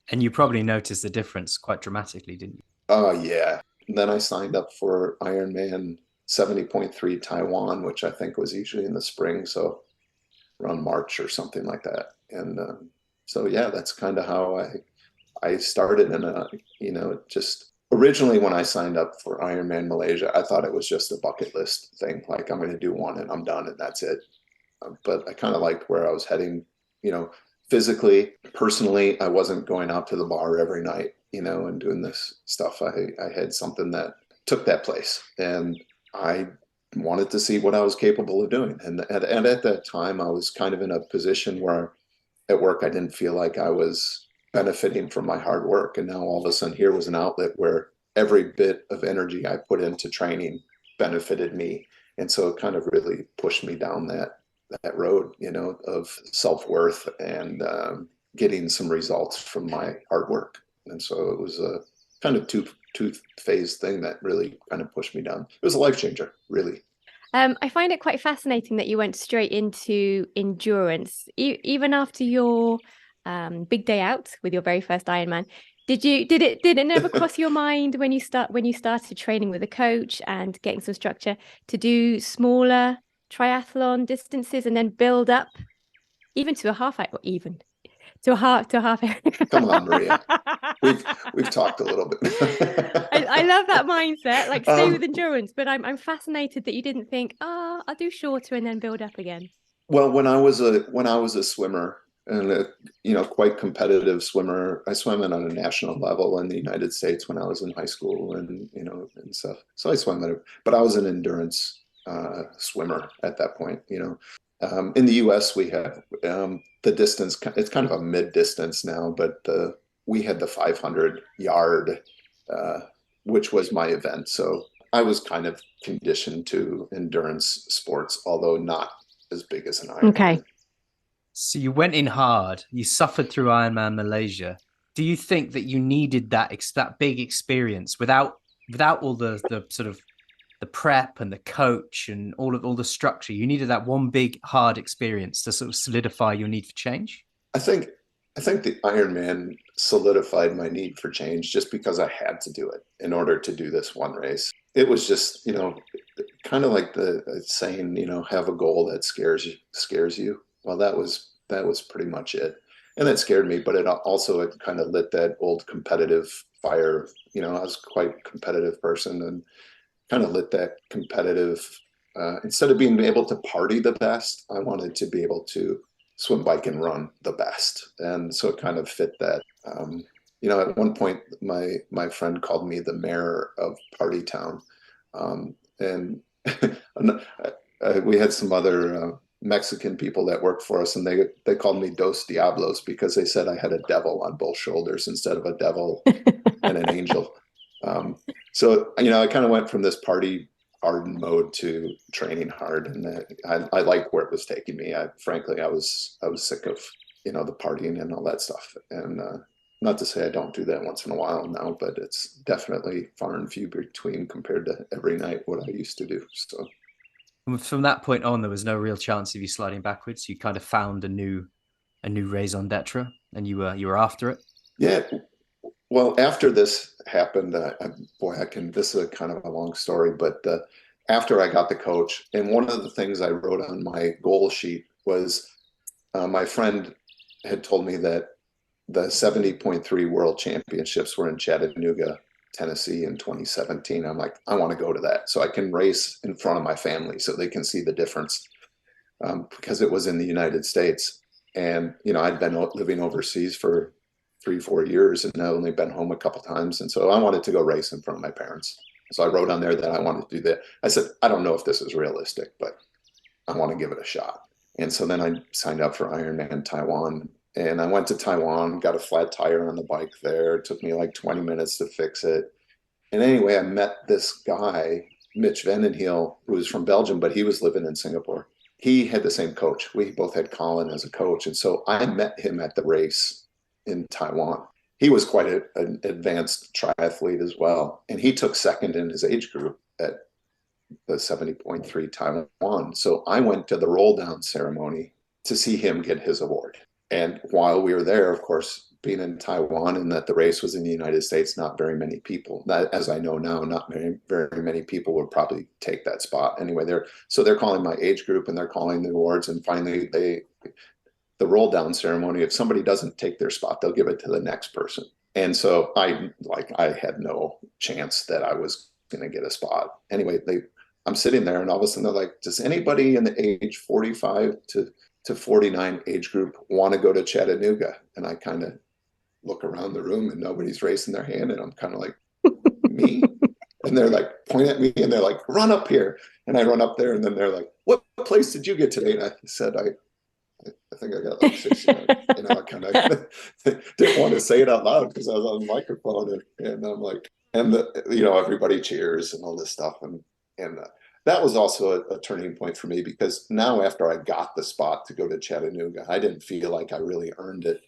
Speaker 1: And you probably noticed the difference quite dramatically, didn't you?
Speaker 4: Oh, yeah. And then I signed up for Ironman 70.3 Taiwan, which I think was usually in the spring. So around March or something like that. And so, yeah, that's kind of how I started. And, just originally when I signed up for Ironman Malaysia, I thought it was just a bucket list thing. Like, I'm going to do one and I'm done and that's it. But I kind of liked where I was heading, physically, personally. I wasn't going out to the bar every night, and doing this stuff. I had something that took that place, and I wanted to see what I was capable of doing. And at that time, I was kind of in a position where at work, I didn't feel like I was benefiting from my hard work. And now all of a sudden here was an outlet where every bit of energy I put into training benefited me. And so it kind of really pushed me down that road, of self-worth and getting some results from my hard work. And so it was a kind of two-phase thing that really kind of pushed me down. It was a life changer, really.
Speaker 3: I find it quite fascinating that you went straight into endurance, even after your big day out with your very first Ironman. Did it never cross your mind when you started training with a coach and getting some structure to do smaller triathlon distances and then build up even to a half, or even to a half.
Speaker 4: Come on, Maria. We've talked a little bit.
Speaker 3: I love that mindset. Like, stay with endurance, but I'm fascinated that you didn't think, I'll do shorter and then build up again.
Speaker 4: Well, when I was a swimmer, and a quite competitive swimmer, I swam at a national level in the United States when I was in high school, and and stuff. So I swam but I was an endurance swimmer at that point. In the U.S. we have the distance. It's kind of a mid distance now, but we had the 500 yard, which was my event. So I was kind of conditioned to endurance sports, although not as big as an Ironman.
Speaker 3: Okay.
Speaker 1: So you went in hard. You suffered through Ironman Malaysia. Do you think that you needed that big experience without all the sort of the prep and the coach and all the structure? You needed that one big hard experience to sort of solidify your need for change?
Speaker 4: I think the Ironman solidified my need for change just because I had to do it in order to do this one race. It was just, kind of like the saying, have a goal that scares you. Well, that was that was pretty much it. And that scared me, but it kind of lit that old competitive fire. You know, I was quite a competitive person, and kind of lit that competitive, instead of being able to party the best, I wanted to be able to swim, bike, and run the best. And so it kind of fit that. You know, at one point, my friend called me the mayor of Party Town. And we had some other Mexican people that worked for us, and they called me Dos Diablos because they said I had a devil on both shoulders instead of a devil and an angel. So, you know, I kind of went from this party hardened mode to training hard, and I liked where it was taking me. Frankly, I was sick of, you know, the partying and all that stuff. And not to say I don't do that once in a while now, but it's definitely far and few between compared to every night what I used to do. So
Speaker 1: from that point on, there was no real chance of you sliding backwards. You kind of found a new raison d'etre, and you were after it.
Speaker 4: Yeah. Well, after this happened, this is a kind of a long story, but after I got the coach, and one of the things I wrote on my goal sheet was my friend had told me that the 70.3 World Championships were in Chattanooga, Tennessee in 2017. I'm like, I want to go to that so I can race in front of my family so they can see the difference, because it was in the United States. And, you know, I'd been living overseas for 3-4 years and I'd only been home a couple times. And so I wanted to go race in front of my parents. So I wrote on there that I wanted to do that. I said, I don't know if this is realistic, but I want to give it a shot. And so then I signed up for Ironman Taiwan, and I went to Taiwan, got a flat tire on the bike there. It took me like 20 minutes to fix it. And anyway, I met this guy, Mitch Vandenheel, who was from Belgium, but he was living in Singapore. He had the same coach. We both had Colin as a coach. And so I met him at the race in Taiwan. He was quite an advanced triathlete as well. And he took second in his age group at the 70.3 Taiwan. So I went to the roll down ceremony to see him get his award. And while we were there, of course, being in Taiwan and that the race was in the United States, not very many people, as I know now, not very many people would probably take that spot. Anyway, they're calling my age group and they're calling the awards. And finally, the roll down ceremony, if somebody doesn't take their spot, they'll give it to the next person. And so I had no chance that I was going to get a spot. Anyway, I'm sitting there and all of a sudden they're like, does anybody in the age 45 to 49 age group want to go to Chattanooga? And I kind of look around the room and nobody's raising their hand. And I'm kind of like, me? And they're like, point at me and they're like, run up here. And I run up there and then they're like, what place did you get today? And I said, I think I got like 69. You know, I kind of didn't want to say it out loud because I was on the microphone, and I'm like, everybody cheers and all this stuff. And that was also a turning point for me, because now after I got the spot to go to Chattanooga, I didn't feel like I really earned it.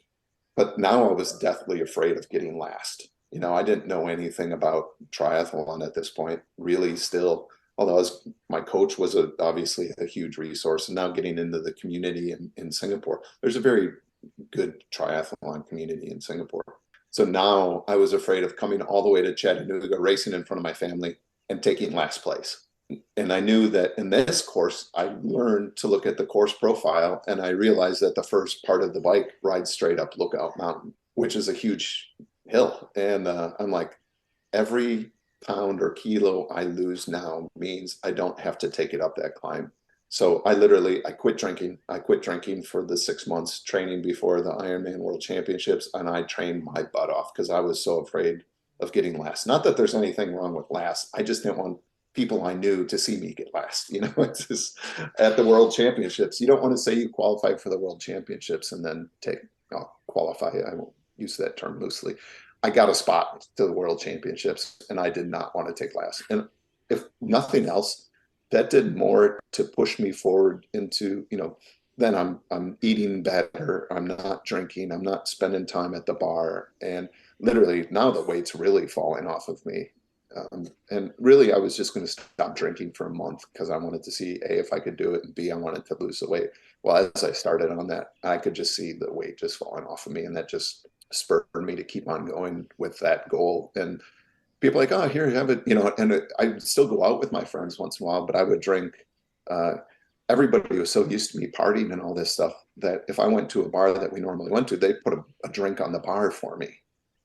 Speaker 4: But now I was deathly afraid of getting last. You know, I didn't know anything about triathlon at this point, really still, although my coach was obviously a huge resource. And now getting into the community in Singapore, there's a very good triathlon community in Singapore. So now I was afraid of coming all the way to Chattanooga, racing in front of my family and taking last place. And I knew that in this course, I learned to look at the course profile, and I realized that the first part of the bike rides straight up Lookout Mountain, which is a huge hill. And I'm like, every pound or kilo I lose now means I don't have to take it up that climb. So I quit drinking. I quit drinking for the 6 months training before the Ironman World Championships, and I trained my butt off because I was so afraid of getting last. Not that there's anything wrong with last. I just didn't want people I knew to see me get last. You know, it's just at the World Championships. You don't want to say you qualified for the World Championships and then qualify. I won't use that term loosely. I got a spot to the World Championships and I did not want to take last. And if nothing else, that did more to push me forward into, then I'm eating better. I'm not drinking. I'm not spending time at the bar. And literally now the weight's really falling off of me. And really, I was just going to stop drinking for a month because I wanted to see A, if I could do it, and B, I wanted to lose the weight. Well, as I started on that, I could just see the weight just falling off of me. And that just spurred me to keep on going with that goal. And people are like, oh, here you have it, and I would still go out with my friends once in a while, but I would drink everybody was so used to me partying and all this stuff that if I went to a bar that we normally went to, they put a drink on the bar for me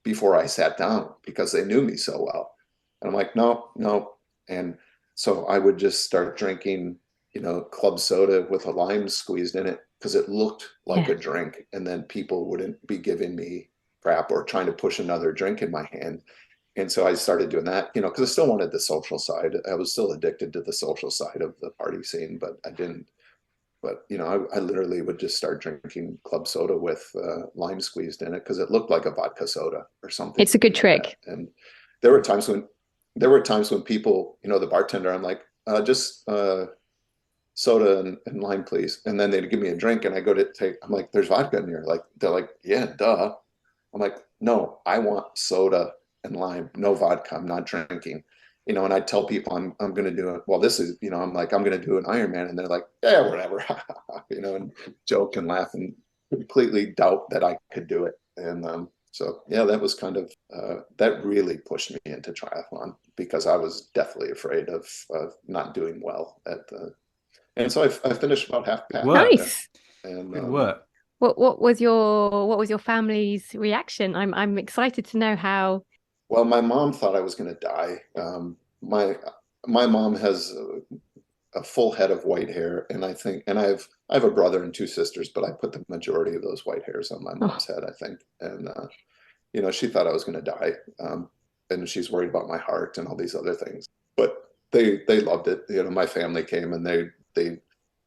Speaker 4: before I sat down because they knew me so well. And I'm like, no, no. And so I would just start drinking, club soda with a lime squeezed in it because it looked like a drink. And then people wouldn't be giving me crap or trying to push another drink in my hand. And so I started doing that, because I still wanted the social side. I was still addicted to the social side of the party scene, but I didn't. But, I literally would just start drinking club soda with lime squeezed in it because it looked like a vodka soda or something.
Speaker 3: It's a good trick.
Speaker 4: And there were times when people, the bartender, I'm like, just soda and lime, please. And then they'd give me a drink and I go to take, I'm like, there's vodka in here. Like, they're like, yeah, duh. I'm like, no, I want soda and lime, no vodka. I'm not drinking, and I tell people I'm going to do it. Well, this is, I'm like, I'm going to do an Ironman. And they're like, yeah, whatever, and joke and laugh and completely doubt that I could do it. And so, yeah, that was kind of, that really pushed me into triathlon because I was deathly afraid of not doing well and so I finished about half pack.
Speaker 3: Nice.
Speaker 1: And good work.
Speaker 3: What was your family's reaction? I'm excited to know how.
Speaker 4: Well, my mom thought I was going to die. My mom has a full head of white hair, and I have a brother and two sisters, but I put the majority of those white hairs on my mom's head, I think. And she thought I was going to die, and she's worried about my heart and all these other things. But they loved it. My family came and they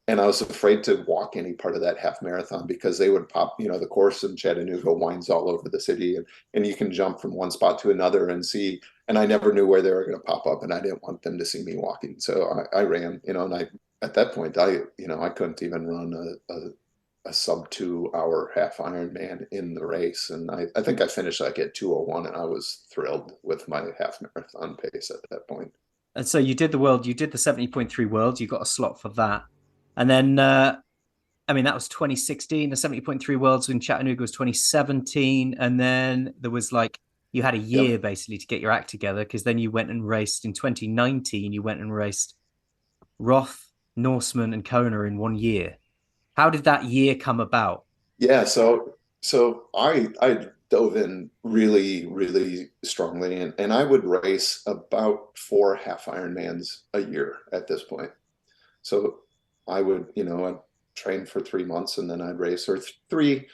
Speaker 4: and I was afraid to walk any part of that half marathon because they would pop, the course in Chattanooga winds all over the city and you can jump from one spot to another and see, and I never knew where they were going to pop up and I didn't want them to see me walking. So I ran, and at that point, I couldn't even run a sub 2 hour half Ironman in the race. And I think I finished like at 2:01 and I was thrilled with my half marathon pace at that point.
Speaker 1: And so you did the 70.3 world, you got a slot for that. And then, that was 2016. The 70.3 Worlds in Chattanooga was 2017. And then there was you had a year basically to get your act together because then you went and raced in 2019. You went and raced Roth, Norseman, and Kona in 1 year. How did that year come about?
Speaker 4: Yeah, so I dove in really, really strongly, and I would race about 4 half Ironmans a year at this point. So I would, I'd train for 3 months and then I'd race or 3,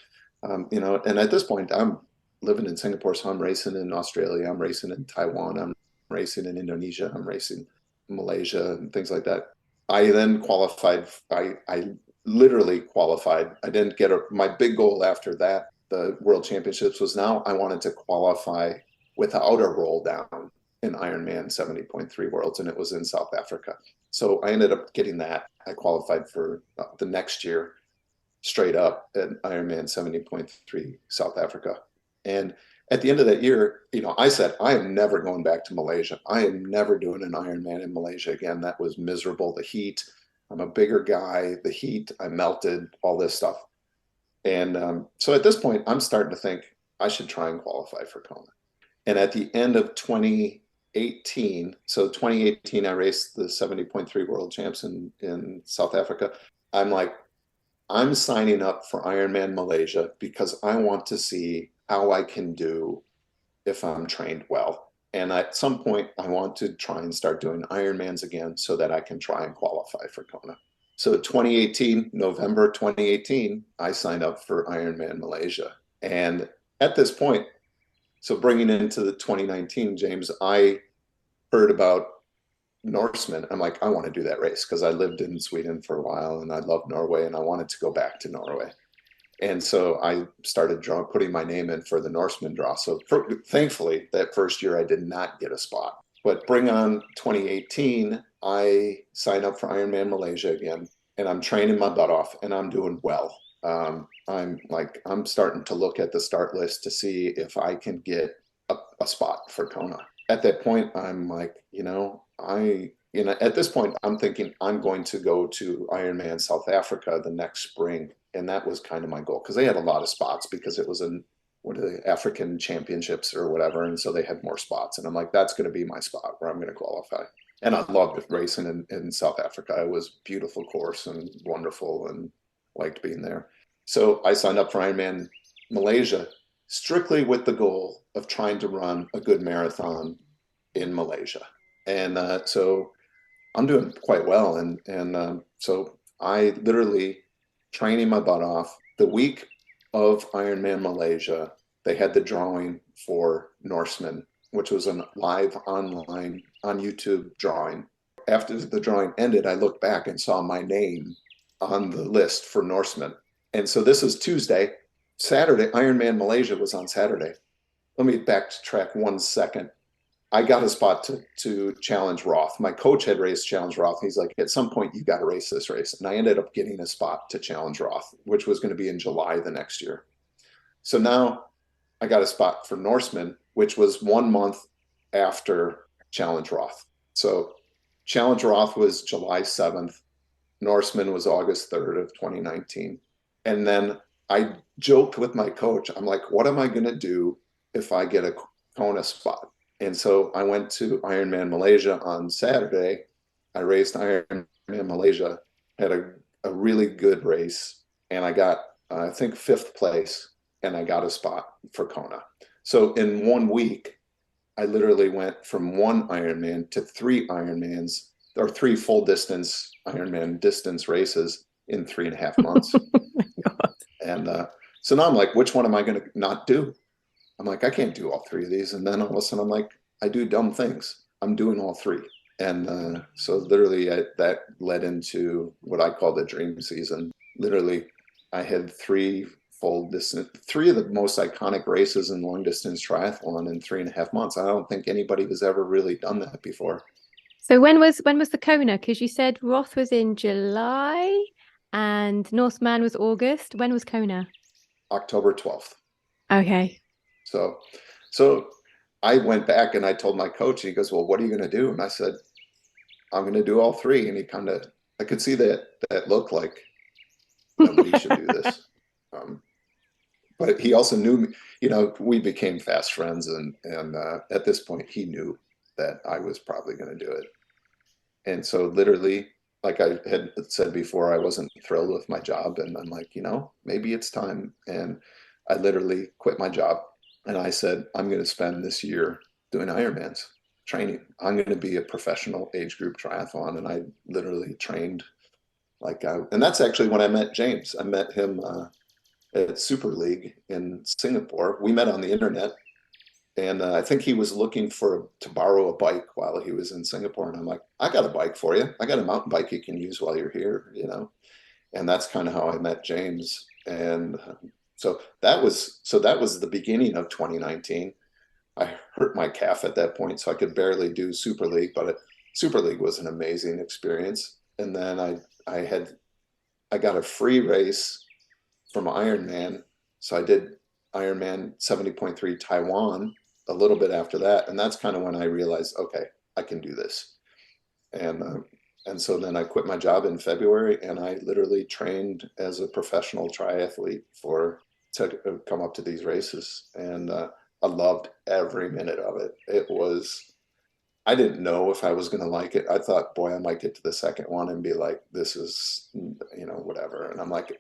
Speaker 4: and at this point I'm living in Singapore. So I'm racing in Australia, I'm racing in Taiwan, I'm racing in Indonesia, I'm racing in Malaysia and things like that. I then qualified. I literally qualified. I didn't get my big goal after that, the World Championships, was now I wanted to qualify without a roll down in Ironman 70.3 Worlds, and it was in South Africa. So I ended up getting that. I qualified for the next year straight up at Ironman 70.3 South Africa. And at the end of that year, I said, I am never going back to Malaysia. I am never doing an Ironman in Malaysia again. That was miserable. The heat, I'm a bigger guy, the heat, I melted, all this stuff. And so at this point, I'm starting to think I should try and qualify for Kona. And at the end of 2018, I raced the 70.3 World Champs in South Africa. I'm like, I'm signing up for Ironman Malaysia because I want to see how I can do if I'm trained well. And at some point, I want to try and start doing Ironmans again so that I can try and qualify for Kona. So November 2018, I signed up for Ironman Malaysia. And at this point, so bringing into the 2019, James, I heard about Norseman. I'm like, I want to do that race because I lived in Sweden for a while and I love Norway and I wanted to go back to Norway. And so I started putting my name in for the Norseman draw. So thankfully, that first year I did not get a spot. But bring on 2018, I signed up for Ironman Malaysia again, and I'm training my butt off, and I'm doing well. I'm starting to look at the start list to see if I can get a spot for Kona. At that point, I'm like, at this point, I'm thinking I'm going to go to Ironman South Africa the next spring. And that was kind of my goal because they had a lot of spots because it was in African championships or whatever. And so they had more spots. And I'm like, that's going to be my spot where I'm going to qualify. And I loved racing in South Africa. It was a beautiful course and wonderful, and liked being there. So I signed up for Ironman Malaysia strictly with the goal of trying to run a good marathon in Malaysia. And so I'm doing quite well. And so I literally training my butt off. The week of Ironman Malaysia, they had the drawing for Norseman, which was a live online on YouTube drawing. After the drawing ended, I looked back and saw my name on the list for Norseman. And so this is Tuesday. Saturday, Ironman Malaysia was on Saturday. Let me backtrack 1 second. I got a spot to challenge Roth. My coach had raced challenge Roth. He's like, at some point, you got to race this race. And I ended up getting a spot to challenge Roth, which was going to be in July the next year. So now I got a spot for Norseman, which was 1 month after challenge Roth. So challenge Roth was July 7th. Norseman was August 3rd of 2019. And then I joked with my coach. I'm like, what am I going to do if I get a Kona spot? And so I went to Ironman Malaysia on Saturday. I raced Ironman Malaysia, had a really good race, and I got, I think, 5th place, and I got a spot for Kona. So in 1 week, I literally went from 1 Ironman to 3 Ironmans, or 3 full distance Ironman distance races in 3.5 months. And so now I'm like, which one am I going to not do? I'm like, I can't do all 3 of these. And then all of a sudden I'm like, I do dumb things. I'm doing all 3. And so literally that led into what I call the dream season. Literally, I had 3 full distance, 3 of the most iconic races in long distance triathlon in 3.5 months. I don't think anybody has ever really done that before.
Speaker 3: So when was the Kona? Because you said Roth was in July and Norseman was August. When was Kona?
Speaker 4: October 12th.
Speaker 3: Okay.
Speaker 4: So I went back and I told my coach, he goes, well, what are you going to do? And I said, I'm going to do all 3. And he kind of, I could see that look like nobody should do this. But he also knew me, you know, we became fast friends. And at this point, he knew that I was probably going to do it. And so literally, like I had said before, I wasn't thrilled with my job. And I'm like, you know, maybe it's time. And I literally quit my job. And I said, I'm going to spend this year doing Ironmans, training. I'm going to be a professional age group triathlon. And I literally trained and that's actually when I met James. I met him at Super League in Singapore. We met on the internet. And I think he was looking to borrow a bike while he was in Singapore. And I'm like, I got a bike for you. I got a mountain bike you can use while you're here, you know? And that's kind of how I met James. And so that was the beginning of 2019. I hurt my calf at that point, so I could barely do Super League, but Super League was an amazing experience. And then I got a free race from Ironman. So I did Ironman 70.3 Taiwan a little bit after that. And that's kind of when I realized, okay, I can do this. And so then I quit my job in February, and I literally trained as a professional triathlete to come up to these races. And I loved every minute of it. I didn't know if I was going to like it. I thought, boy, I might get to the second one and be like, this is, you know, whatever. And I'm like,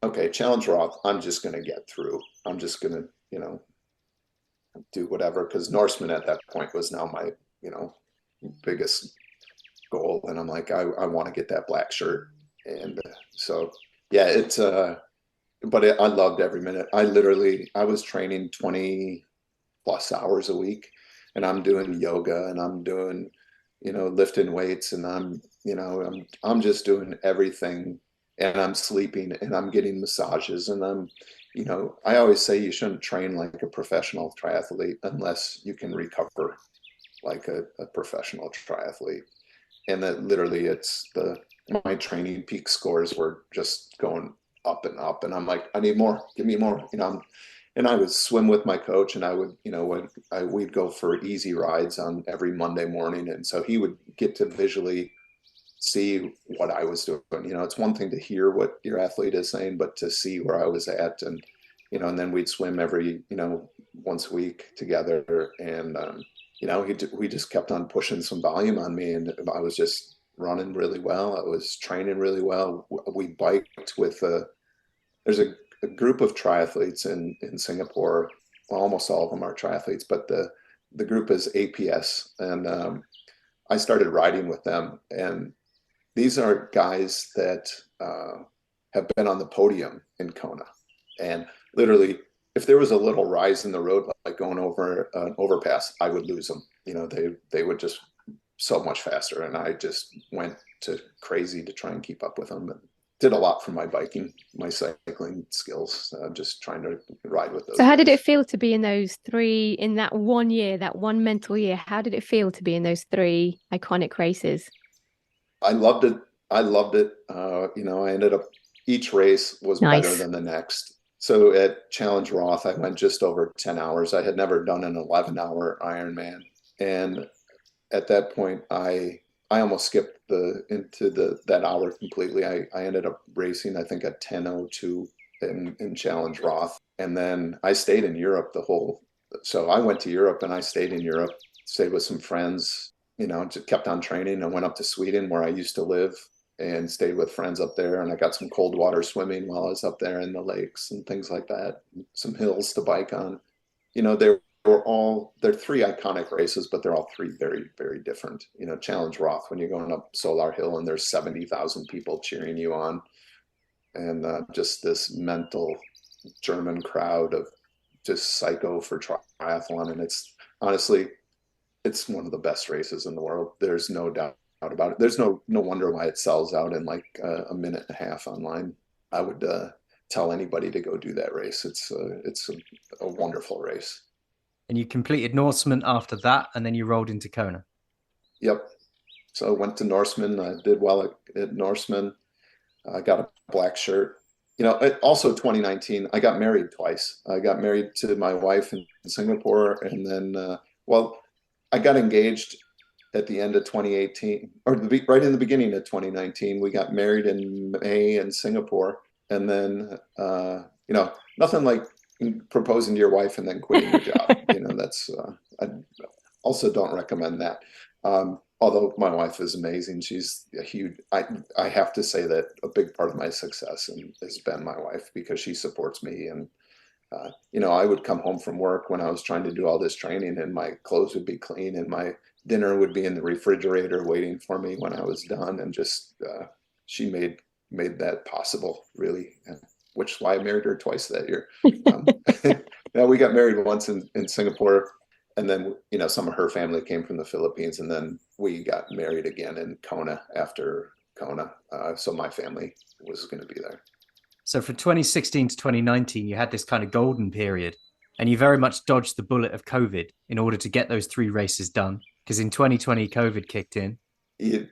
Speaker 4: okay, challenge Roth, I'm just going to get through. I'm just going to, you know, do whatever. Because Norseman at that point was now my, you know, biggest goal. And I'm like, I want to get that black shirt. And so, yeah, I loved every minute. I was training 20 plus hours a week, and I'm doing yoga, and I'm doing, you know, lifting weights, and I'm just doing everything, and I'm sleeping, and I'm getting massages, and you know, I always say you shouldn't train like a professional triathlete unless you can recover like a professional triathlete. And that literally my training peak scores were just going up and up. And I'm like, I need more, give me more, you know. And I would swim with my coach, and I would, you know, we'd go for easy rides on every Monday morning. And so he would get to visually see what I was doing. You know, it's one thing to hear what your athlete is saying, but to see where I was at. And, you know, and then we'd swim every, you know, once a week together. And we just kept on pushing some volume on me, and I was just running really well. I was training really well. We biked with there's a group of triathletes in Singapore. Well, almost all of them are triathletes, but the group is APS, and I started riding with them. And these are guys that have been on the podium in Kona, and literally, if there was a little rise in the road, like going over an overpass, I would lose them. They would just so much faster, and I just went to crazy to try and keep up with them. And did a lot for my cycling skills, just trying to ride with those.
Speaker 3: So how did it feel to be in those three, in that 1 year, that one mental year? How did it feel to be in those three iconic races?
Speaker 4: I loved it. I ended up, each race was better than the next. So at Challenge Roth, I went just over 10 hours. I had never done an 11-hour Ironman. And at that point, I almost skipped that hour completely. I ended up racing, I think, at 10:02 in Challenge Roth. And then I stayed in Europe so I went to Europe and I stayed in Europe, stayed with some friends, just kept on training. I went up to Sweden, where I used to live, and stayed with friends up there. And I got some cold water swimming while I was up there in the lakes and things like that. Some hills to bike on. They're three iconic races, but they're all three very, very different. Challenge Roth, when you're going up Solar Hill and there's 70,000 people cheering you on, and just this mental German crowd of just psycho for triathlon. And it's honestly, it's one of the best races in the world. There's no doubt about it. There's no wonder why it sells out in like a minute and a half online. I would tell anybody to go do that race. It's a wonderful race.
Speaker 1: And you completed Norseman after that, and then you rolled into Kona.
Speaker 4: Yep. So I went to Norseman. I did well at Norseman. I got a black shirt. Also 2019, I got married twice. I got married to my wife in Singapore, and then, I got engaged at the end of 2018, or right in the beginning of 2019. We got married in May in Singapore, and then, nothing like proposing to your wife and then quitting your job. I also don't recommend that. Although my wife is amazing. She's a huge, I have to say that a big part of my success has been my wife, because she supports me. And, I would come home from work when I was trying to do all this training, and my clothes would be clean and my dinner would be in the refrigerator waiting for me when I was done. And just, she made that possible, really. Which is why I married her twice that year. Now, we got married once in Singapore, and then, some of her family came from the Philippines, and then we got married again in Kona after Kona. So my family was going to be there.
Speaker 1: So from 2016 to 2019, you had this kind of golden period, and you very much dodged the bullet of COVID in order to get those three races done. Because in 2020, COVID kicked in.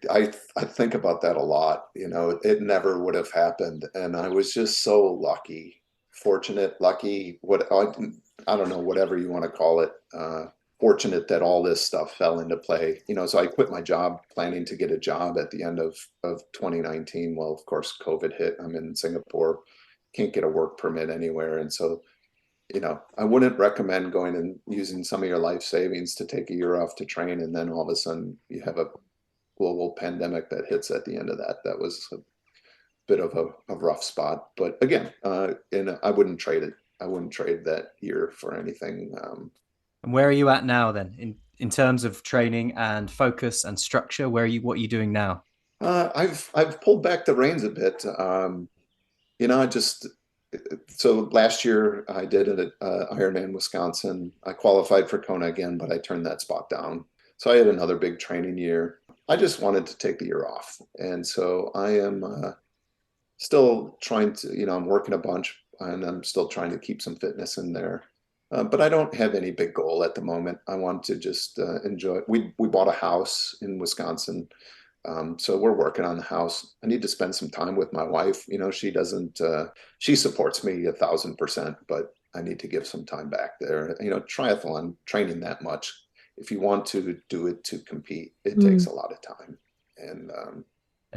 Speaker 4: I think about that a lot. It never would have happened. And I was just so lucky, fortunate, lucky, I don't know, whatever you want to call it. Fortunate that all this stuff fell into play. So I quit my job planning to get a job at the end of 2019. Well, of course, COVID hit. I'm in Singapore, can't get a work permit anywhere. And so, I wouldn't recommend going and using some of your life savings to take a year off to train. And then all of a sudden you have a global pandemic that hits at the end of that. That was a bit of a rough spot. But again, and I wouldn't trade it. I wouldn't trade that year for anything.
Speaker 1: And where are you at now then, in terms of training and focus and structure? What are you doing now?
Speaker 4: I've pulled back the reins a bit. So last year I did it at Ironman Wisconsin. I qualified for Kona again, but I turned that spot down. So I had another big training year. I just wanted to take the year off. And so I am still trying to, I'm working a bunch, and I'm still trying to keep some fitness in there. But I don't have any big goal at the moment. I want to just enjoy. We bought a house in Wisconsin. So we're working on the house. I need to spend some time with my wife. She supports me 1,000%, but I need to give some time back there. Triathlon, training that much, if you want to do it to compete, it takes a lot of time. And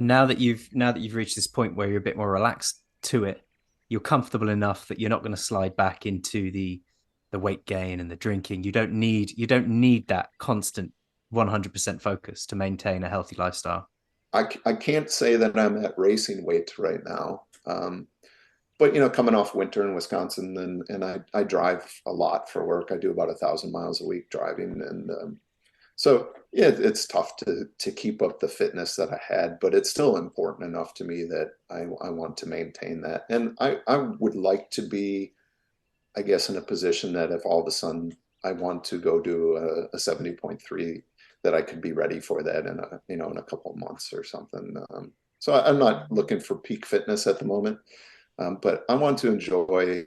Speaker 1: now that you've reached this point where you're a bit more relaxed to it, you're comfortable enough that you're not going to slide back into the the weight gain and the drinking. You don't need that constant 100% focus to maintain a healthy lifestyle.
Speaker 4: I can't say that I'm at racing weight right now. But coming off winter in Wisconsin, and I drive a lot for work. I do about 1,000 miles a week driving, and so yeah, it's tough to keep up the fitness that I had, but it's still important enough to me that I want to maintain that. And I would like to be, I guess, in a position that if all of a sudden I want to go do a 70.3, that I could be ready for that in a couple of months or something. So I'm not looking for peak fitness at the moment. But I want to enjoy,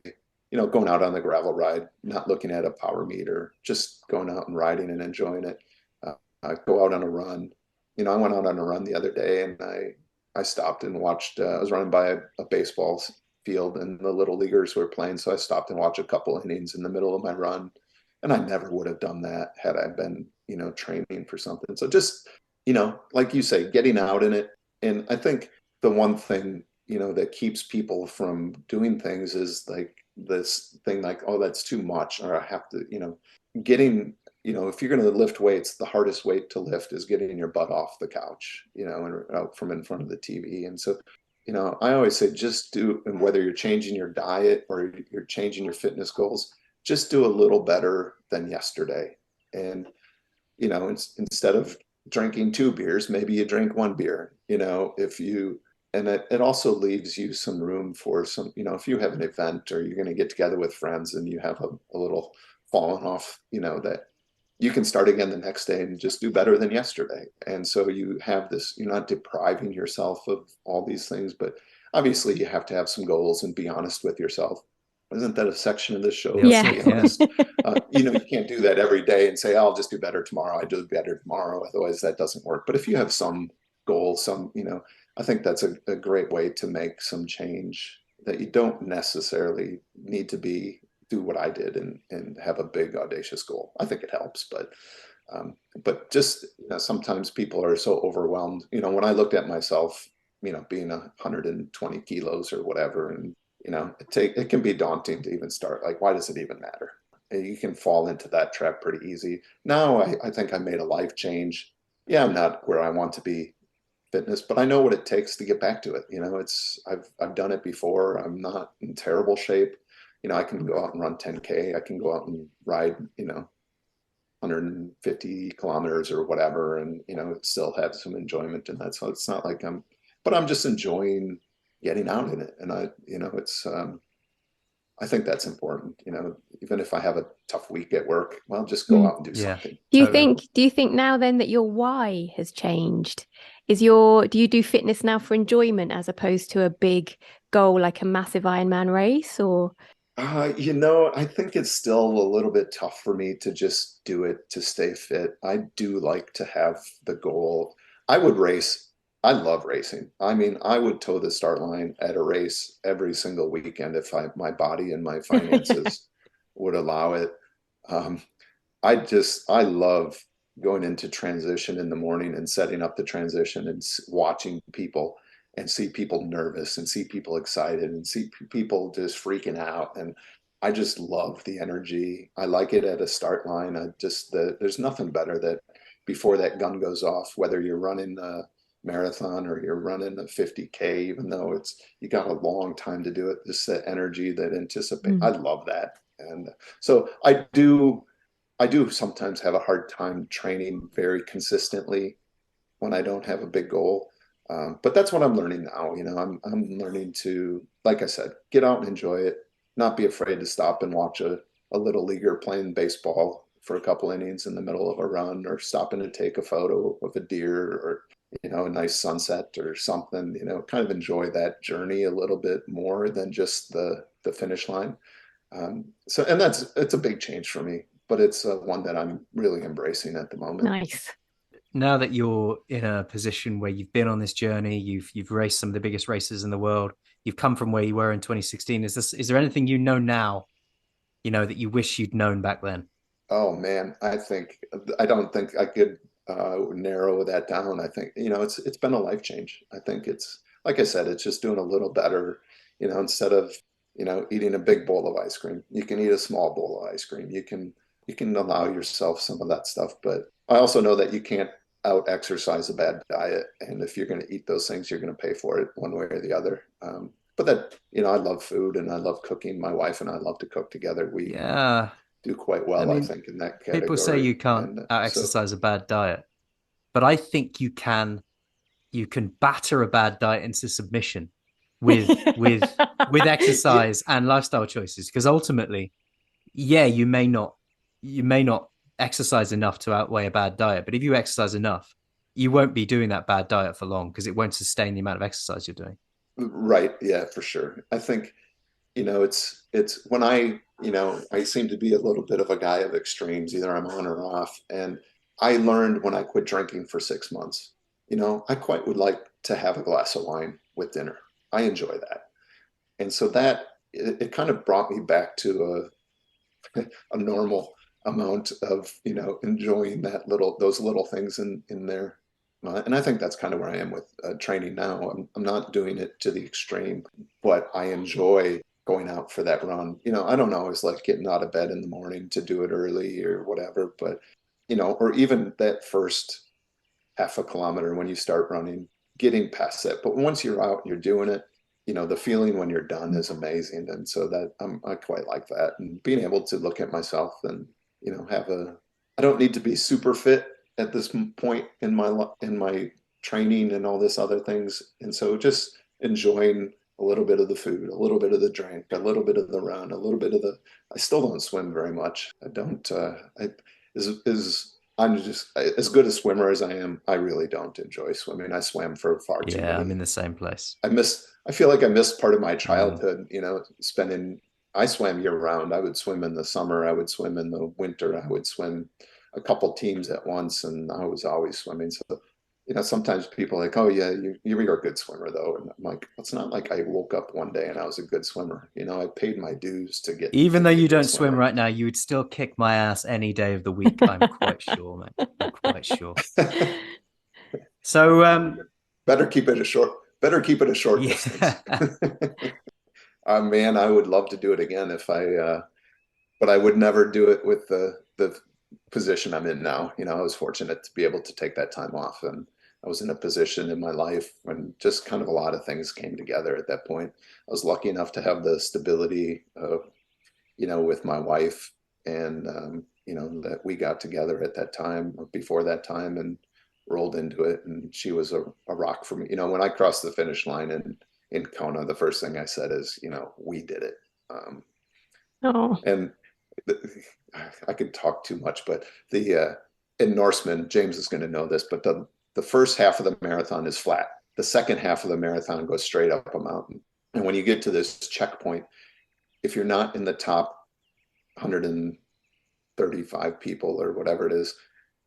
Speaker 4: going out on the gravel ride, not looking at a power meter, just going out and riding and enjoying it. Go out on a run. I went out on a run the other day, and I stopped and watched. I was running by a baseball field, and the little leaguers were playing, so I stopped and watched a couple innings in the middle of my run. And I never would have done that had I been, training for something. So just, like you say, getting out in it. And I think the one thing that keeps people from doing things is like this thing like, oh, that's too much, or I have to, getting, if you're going to lift weights, the hardest weight to lift is getting your butt off the couch, and out from in front of the TV. And so, I always say just do, and whether you're changing your diet or you're changing your fitness goals, just do a little better than yesterday. And, instead of drinking 2 beers, maybe you drink 1 beer, and it also leaves you some room for some, if you have an event or you're going to get together with friends and you have a little fallen off, that you can start again the next day and just do better than yesterday. And so you have this, you're not depriving yourself of all these things, but obviously you have to have some goals and be honest with yourself. Isn't that a section of this show?
Speaker 3: Yeah.
Speaker 4: Be honest. You can't do that every day and say, I'll just do better tomorrow. I do better tomorrow. Otherwise that doesn't work. But if you have some goal, I think that's a great way to make some change, that you don't necessarily need to do what I did and have a big audacious goal. I think it helps, but just, sometimes people are so overwhelmed. When I looked at myself, being 120 kilos or whatever, and it can be daunting to even start. Like, why does it even matter? You can fall into that trap pretty easy. Now I think I made a life change. Yeah, I'm not where I want to be fitness, but I know what it takes to get back to it. I've done it before. I'm not in terrible shape. I can go out and run 10K. I can go out and ride, 150 kilometers or whatever, and still have some enjoyment in that. So it's not like but I'm just enjoying getting out in it. And I think that's important. Even if I have a tough week at work, well, just go out and do something.
Speaker 3: Do you think now then that your why has changed? Do you do fitness now for enjoyment as opposed to a big goal like a massive Ironman race, or?
Speaker 4: I think it's still a little bit tough for me to just do it to stay fit. I do like to have the goal. I would race. I love racing. I mean, I would toe the start line at a race every single weekend if my body and my finances would allow it. I love going into transition in the morning and setting up the transition and watching people and see people nervous and see people excited and see people just freaking out. And I just love the energy. I like it at a start line. There's nothing better that before that gun goes off, whether you're running a marathon or you're running a 50K, even though you got a long time to do it, just that energy, that anticipate. I love that. And so I do sometimes have a hard time training very consistently when I don't have a big goal. But that's what I'm learning now. I'm learning to, like I said, get out and enjoy it, not be afraid to stop and watch a little leaguer playing baseball for a couple innings in the middle of a run, or stopping to take a photo of a deer, or, a nice sunset or something, kind of enjoy that journey a little bit more than just the finish line. And it's a big change for me, but it's one that I'm really embracing at the moment.
Speaker 3: Nice.
Speaker 1: Now that you're in a position where you've been on this journey, you've raced some of the biggest races in the world, you've come from where you were in 2016. Is there anything now, that you wish you'd known back then?
Speaker 4: Oh man, I don't think I could narrow that down. I think, it's been a life change. I think it's, like I said, it's just doing a little better, instead of, eating a big bowl of ice cream. You can eat a small bowl of ice cream. You can allow yourself some of that stuff. But I also know that you can't out exercise a bad diet. And if you're going to eat those things, you're going to pay for it one way or the other. But that, I love food and I love cooking. My wife and I love to cook together. We do quite well, I think, in that category.
Speaker 1: People say you can't out exercise a bad diet, but I think you can batter a bad diet into submission with exercise and lifestyle choices. Because ultimately, you may not exercise enough to outweigh a bad diet, but if you exercise enough, you won't be doing that bad diet for long because it won't sustain the amount of exercise you're doing.
Speaker 4: Right. Yeah, for sure. I think, it's when I seem to be a little bit of a guy of extremes. Either I'm on or off. And I learned when I quit drinking for 6 months, I quite would like to have a glass of wine with dinner. I enjoy that. And so that it kind of brought me back to a normal amount of, enjoying those little things in there. And I think that's kind of where I am with training now. I'm not doing it to the extreme, but I enjoy going out for that run. I don't always like getting out of bed in the morning to do it early or whatever, but, or even that first half a kilometer when you start running, getting past that. But once you're out, you're doing it, the feeling when you're done is amazing. And so that I quite like that. And being able to look at myself and, I don't need to be super fit at this point in my training and all this other things. And so just enjoying a little bit of the food, a little bit of the drink, a little bit of the run, a little bit of I still don't swim very much. I don't, I'm just as good a swimmer as I am. I really don't enjoy swimming. I swam for far too many.
Speaker 1: Yeah, I'm in the same place.
Speaker 4: I feel like I missed part of my childhood, I swam year round. I would swim in the summer. I would swim in the winter. I would swim a couple teams at once, and I was always swimming. So, sometimes people are like, oh yeah, you're a good swimmer though. And I'm like, it's not like I woke up one day and I was a good swimmer. I paid my dues to get.
Speaker 1: Even though you don't swim right now, you would still kick my ass any day of the week. I'm quite sure, mate. I'm quite sure. So,
Speaker 4: better keep it a short distance. Man, I would love to do it again but I would never do it with the position I'm in now. I was fortunate to be able to take that time off, and I was in a position in my life when just kind of a lot of things came together at that point. I was lucky enough to have the stability of, with my wife, and that we got together at that time or before that time and rolled into it. And she was a rock for me. When I crossed the finish line in Kona, the first thing I said is, we did it. And I could talk too much, but in Norseman, James is going to know this, but the first half of the marathon is flat. The second half of the marathon goes straight up a mountain. And when you get to this checkpoint, if you're not in the top 135 people or whatever it is,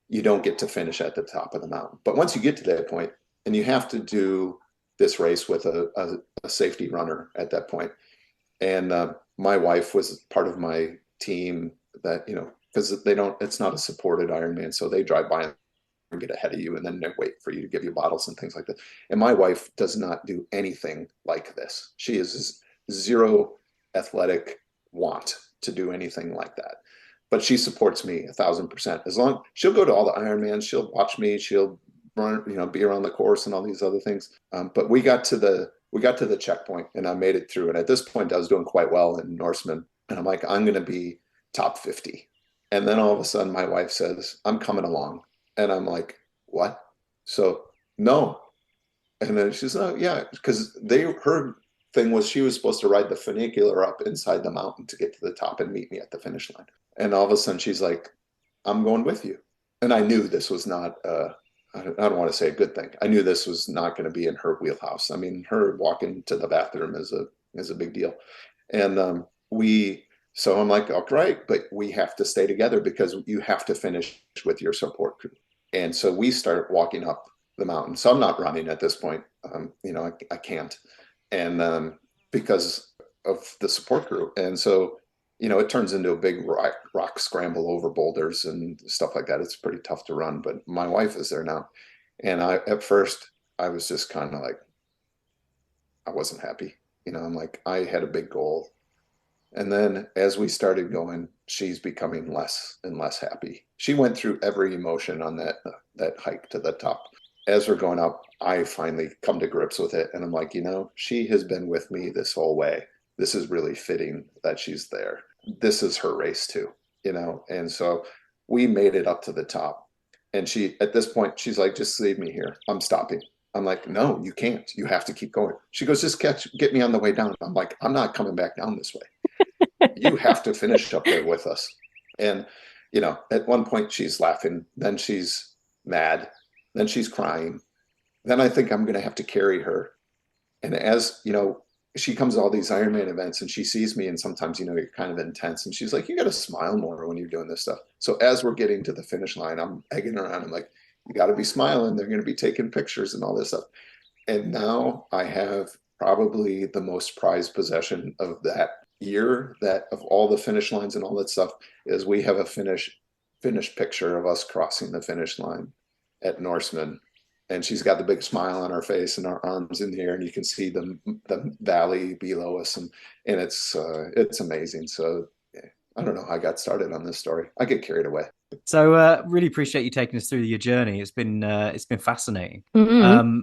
Speaker 4: you don't get to finish at the top of the mountain. But once you get to that point, and you have to do this race with a safety runner at that point. And my wife was part of my team that, because it's not a supported Ironman. So they drive by and get ahead of you and then they wait for you to give you bottles and things like that. And my wife does not do anything like this. She is zero athletic want to do anything like that. But she supports me 1,000%. As long she'll go to all the Ironmans, she'll watch me, she'll run, be around the course and all these other things. But we got to the checkpoint and I made it through. And at this point, I was doing quite well in Norseman. And I'm like, I'm going to be top 50. And then all of a sudden, my wife says, I'm coming along. And I'm like, what? So, no. And then she's, oh, yeah, because her thing was she was supposed to ride the funicular up inside the mountain to get to the top and meet me at the finish line. And all of a sudden, she's like, I'm going with you. And I knew this was not I don't want to say a good thing. I knew this was not going to be in her wheelhouse. I mean, her walking to the bathroom is a big deal. And so I'm like, all right, but we have to stay together because you have to finish with your support crew. And so we start walking up the mountain. So I'm not running at this point. I can't. And because of the support crew. And so, it turns into a big rock scramble over boulders and stuff like that. It's pretty tough to run, but my wife is there now. And at first I was just kind of like, I wasn't happy. I'm like, I had a big goal And then as we started going, she's becoming less and less happy. She went through every emotion on that hike to the top. As we're going up, I finally come to grips with it. And I'm like, she has been with me this whole way. This is really fitting that she's there. This is her race too, And so we made it up to the top. And at this point, she's like, just leave me here. I'm stopping. I'm like, no, you can't. You have to keep going. She goes, just get me on the way down. I'm like, I'm not coming back down this way. You have to finish up there with us. And, at one point she's laughing, then she's mad, then she's crying. Then I think I'm going to have to carry her. And as, she comes to all these Ironman events and she sees me, and sometimes, you're kind of intense, and she's like, you got to smile more when you're doing this stuff. So as we're getting to the finish line, I'm egging her on. I'm like, you got to be smiling. They're going to be taking pictures and all this stuff. And now I have probably the most prized possession of that year, that of all the finish lines and all that stuff, is we have a finished picture of us crossing the finish line at Norseman. And she's got the big smile on her face and our arms in the air, and you can see the valley below us, and it's amazing. So I don't know how I got started on this story. I get carried away.
Speaker 1: So really appreciate you taking us through your journey. It's been fascinating.
Speaker 3: Mm-hmm.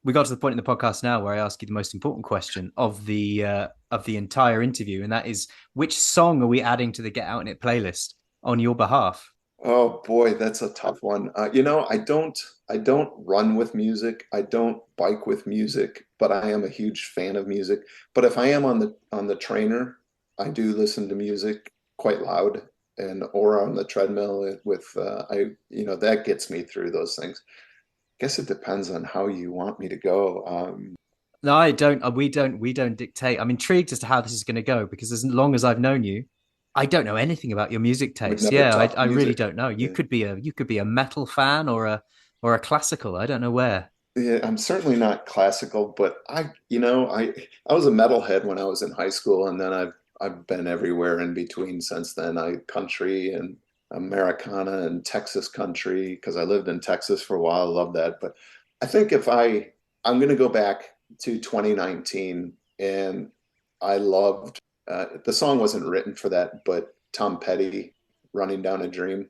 Speaker 1: We got to the point in the podcast now where I ask you the most important question of the entire interview, and that is, which song are we adding to the Get Out in It playlist on your behalf?
Speaker 4: Oh boy, that's a tough one. I don't run with music. I don't bike with music, but I am a huge fan of music. But if I am on the trainer, I do listen to music quite loud, or on the treadmill with that gets me through those things. I guess it depends on how you want me to go.
Speaker 1: No, I don't. We don't dictate. I'm intrigued as to how this is going to go, because as long as I've known you, I don't know anything about your music taste. Yeah, I really don't know. You could be a metal fan or a classical. I don't know where.
Speaker 4: Yeah, I'm certainly not classical, but I was a metalhead when I was in high school, and then I've been everywhere in between since then. Country and Americana and Texas country, because I lived in Texas for a while. I love that. But I think I'm going to go back to 2019, and I loved. The song wasn't written for that, but Tom Petty, "Running Down a Dream."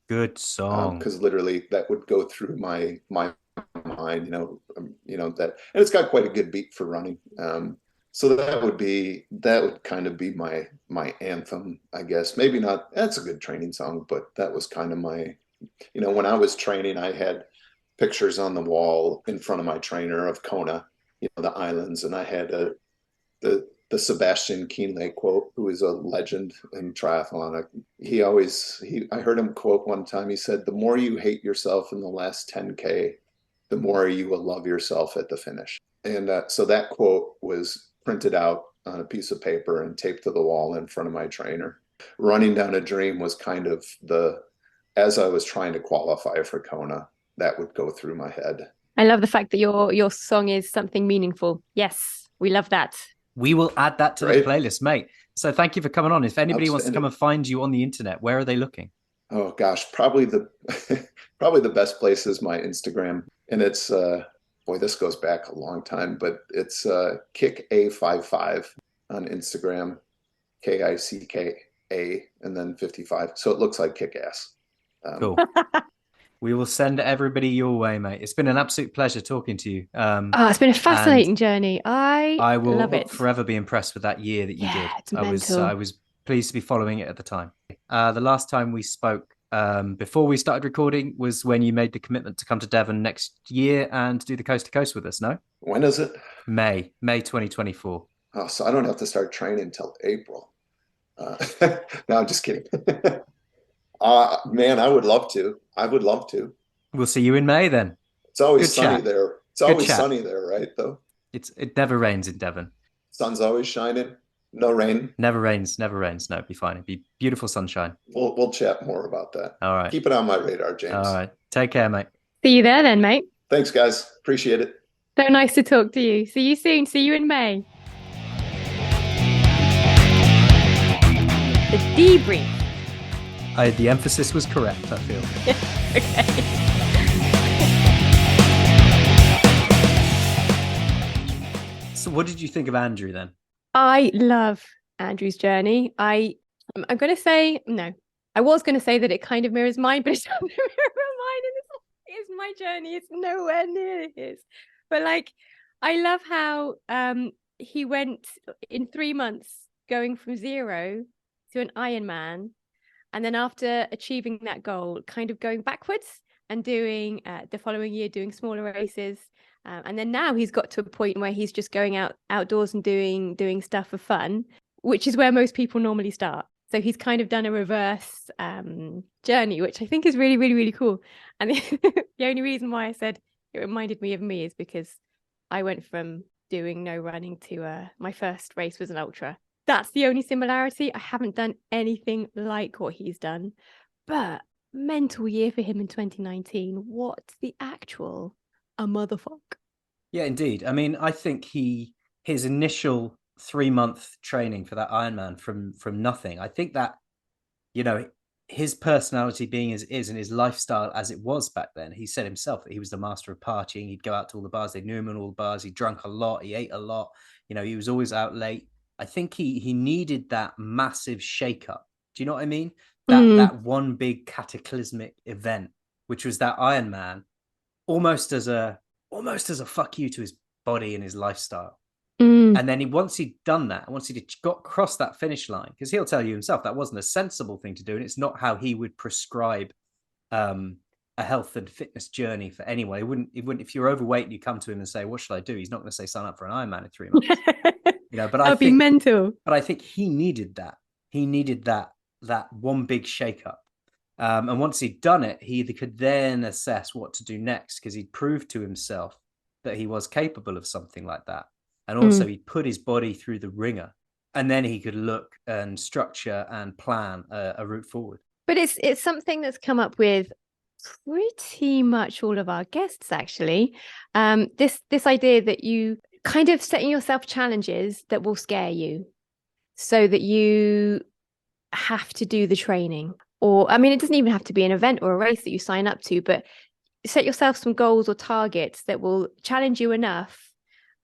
Speaker 1: Good song.
Speaker 4: Because literally that would go through my mind, that, and it's got quite a good beat for running. So that would kind of be my anthem, I guess. Maybe not. That's a good training song, but that was kind of my, when I was training, I had pictures on the wall in front of my trainer of Kona, the islands, and I had the Sebastian Kienle quote, who is a legend in triathlon. I heard him quote one time. He said, "The more you hate yourself in the last 10K, the more you will love yourself at the finish." And so that quote was printed out on a piece of paper and taped to the wall in front of my trainer. "Running Down a Dream" was kind of as I was trying to qualify for Kona, that would go through my head.
Speaker 3: I love the fact that your song is something meaningful. Yes, we love that.
Speaker 1: We will add that to the playlist, mate. So thank you for coming on. If anybody wants to come and find you on the internet, where are they looking?
Speaker 4: Oh gosh, probably the best place is my Instagram, and it's this goes back a long time, but it's KickA55 on Instagram, KICKA, and then 55. So it looks like kick ass.
Speaker 1: Cool. We will send everybody your way, mate. It's been an absolute pleasure talking to you.
Speaker 3: It's been a fascinating journey. I will love it.
Speaker 1: Forever be impressed with that year that you did.
Speaker 3: It's mental.
Speaker 1: I was pleased to be following it at the time. The last time we spoke, before we started recording, was when you made the commitment to come to Devon next year and do the coast to coast with us. No?
Speaker 4: When is it?
Speaker 1: May 2024.
Speaker 4: Oh, so I don't have to start training until April. No, I'm just kidding. Man, I would love to.
Speaker 1: We'll see you in May then.
Speaker 4: It's always sunny there. It's always sunny there, right? Though
Speaker 1: it never rains in Devon.
Speaker 4: Sun's always shining. No rain.
Speaker 1: Never rains. No, it'd be fine. It'd be beautiful sunshine.
Speaker 4: We'll chat more about that.
Speaker 1: All right.
Speaker 4: Keep it on my radar, James.
Speaker 1: All right. Take care, mate.
Speaker 3: See you there then, mate.
Speaker 4: Thanks, guys. Appreciate it.
Speaker 3: So nice to talk to you. See you soon. See you in May. The debrief.
Speaker 1: The emphasis was correct, I feel.
Speaker 3: Okay.
Speaker 1: So what did you think of Andrew then?
Speaker 3: I love Andrew's journey. I'm going to say, no, I was going to say that it kind of mirrors mine, but it's not mirror mine. It's my journey. It's nowhere near his. But like, I love how he went in 3 months going from 0 to an Ironman. And then after achieving that goal, kind of going backwards and doing the following year, doing smaller races. And then now he's got to a point where he's just going outdoors and doing stuff for fun, which is where most people normally start. So he's kind of done a reverse journey, which I think is really, really, really cool. And the only reason why I said it reminded me of me is because I went from doing no running to my first race was an ultra. That's the only similarity. I haven't done anything like what he's done, but mental year for him in 2019. What the actual a motherfucker.
Speaker 1: Yeah, indeed. I mean, I think his initial 3-month training for that Ironman from nothing. I think that, you know, his personality being as it is and his lifestyle as it was back then, he said himself that he was the master of partying. He'd go out to all the bars. They knew him in all the bars. He drank a lot. He ate a lot. You know, he was always out late. I think he needed that massive shakeup. Do you know what I mean? That one big cataclysmic event, which was that Ironman, almost as a fuck you to his body and his lifestyle. And then once he'd done that, once he'd got across that finish line, because he'll tell you himself that wasn't a sensible thing to do, and it's not how he would prescribe a health and fitness journey for anyone. He wouldn't. If you're overweight and you come to him and say, "What should I do?" He's not going to say, "Sign up for an Ironman in 3 months." You know, but
Speaker 3: that'd be mental.
Speaker 1: But I think he needed that. He needed that one big shakeup. And once he'd done it, he could then assess what to do next, because he'd proved to himself that he was capable of something like that. And also he put his body through the ringer, and then he could look and structure and plan a route forward.
Speaker 3: But it's something that's come up with pretty much all of our guests, actually. This idea that you kind of setting yourself challenges that will scare you so that you have to do the training. Or, I mean, it doesn't even have to be an event or a race that you sign up to, but set yourself some goals or targets that will challenge you enough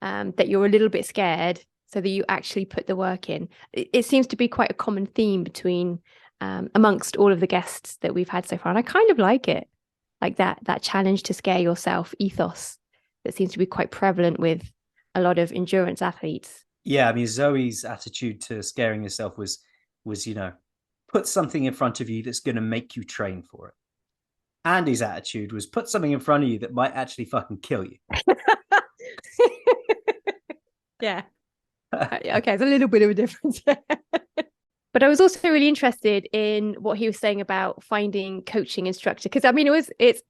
Speaker 3: that you're a little bit scared, so that you actually put the work in. It seems to be quite a common theme between amongst all of the guests that we've had so far. And I kind of like it, like that challenge to scare yourself ethos that seems to be quite prevalent with a lot of endurance athletes.
Speaker 1: Yeah, I mean, Zoe's attitude to scaring yourself was, you know, put something in front of you that's going to make you train for it. Andy's attitude was put something in front of you that might actually fucking kill you.
Speaker 3: Yeah. Okay, it's a little bit of a difference. But I was also really interested in what he was saying about finding coaching instructor, because I mean it's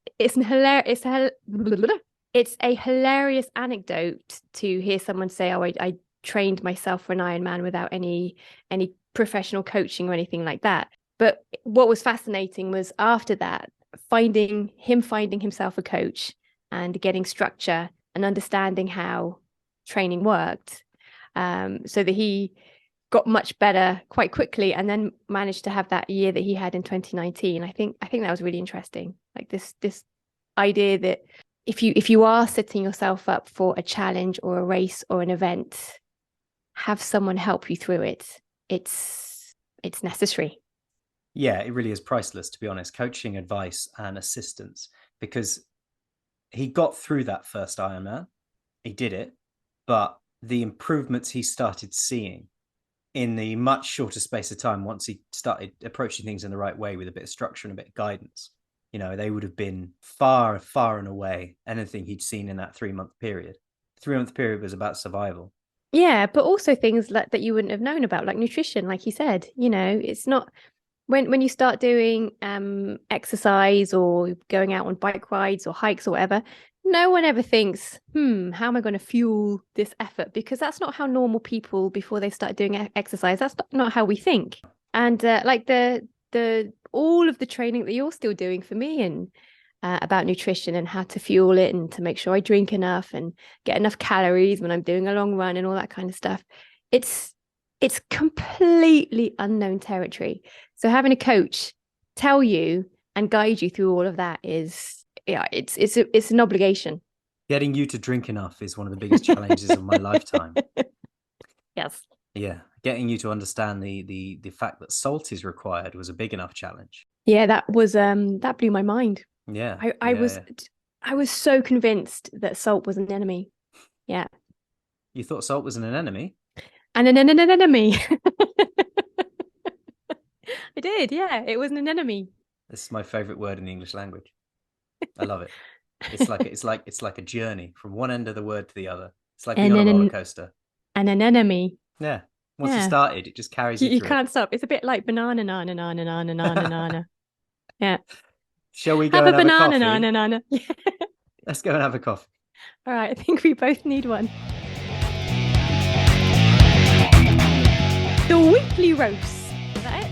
Speaker 3: a hilarious anecdote to hear someone say, "Oh, I trained myself for an Ironman without any professional coaching or anything like that." But what was fascinating was after that, finding himself a coach and getting structure and understanding how training worked, so that he got much better quite quickly, and then managed to have that year that he had in 2019. I think that was really interesting. Like this idea that if you are setting yourself up for a challenge or a race or an event, have someone help you through it. It's necessary.
Speaker 1: Yeah, it really is priceless, to be honest. Coaching, advice, and assistance, because he got through that first Ironman. He did it, but the improvements he started seeing in the much shorter space of time, once he started approaching things in the right way with a bit of structure and a bit of guidance, you know, they would have been far, far and away anything he'd seen in that 3-month period. The 3-month period was about survival.
Speaker 3: Yeah, but also things like that you wouldn't have known about, like nutrition, like you said. You know, it's not when you start doing exercise or going out on bike rides or hikes or whatever, no one ever thinks, how am I going to fuel this effort? Because that's not how normal people, before they start doing exercise, that's not how we think. And like the all of the training that you're still doing for me and about nutrition and how to fuel it and to make sure I drink enough and get enough calories when I'm doing a long run and all that kind of stuff. It's completely unknown territory. So having a coach tell you and guide you through all of that is, yeah, it's an obligation.
Speaker 1: Getting you to drink enough is one of the biggest challenges of my lifetime.
Speaker 3: Yes.
Speaker 1: Yeah, getting you to understand the fact that salt is required was a big enough challenge.
Speaker 3: Yeah, that blew my mind.
Speaker 1: Yeah,
Speaker 3: I was so convinced that salt was an enemy. Yeah.
Speaker 1: You thought salt was an enemy?
Speaker 3: An enemy. I did, yeah. It was an enemy.
Speaker 1: This is my favorite word in the English language. I love it. It's like a journey from one end of the word to the other. It's like being on a roller coaster.
Speaker 3: An enemy.
Speaker 1: Yeah. Once you started, it just carries you through.
Speaker 3: You can't stop. It's a bit like banana. Yeah.
Speaker 1: Shall we go and have a coffee?
Speaker 3: Banana. Yeah.
Speaker 1: Let's go and have a coffee.
Speaker 3: All right. I think we both need one. The weekly roast. Is that it?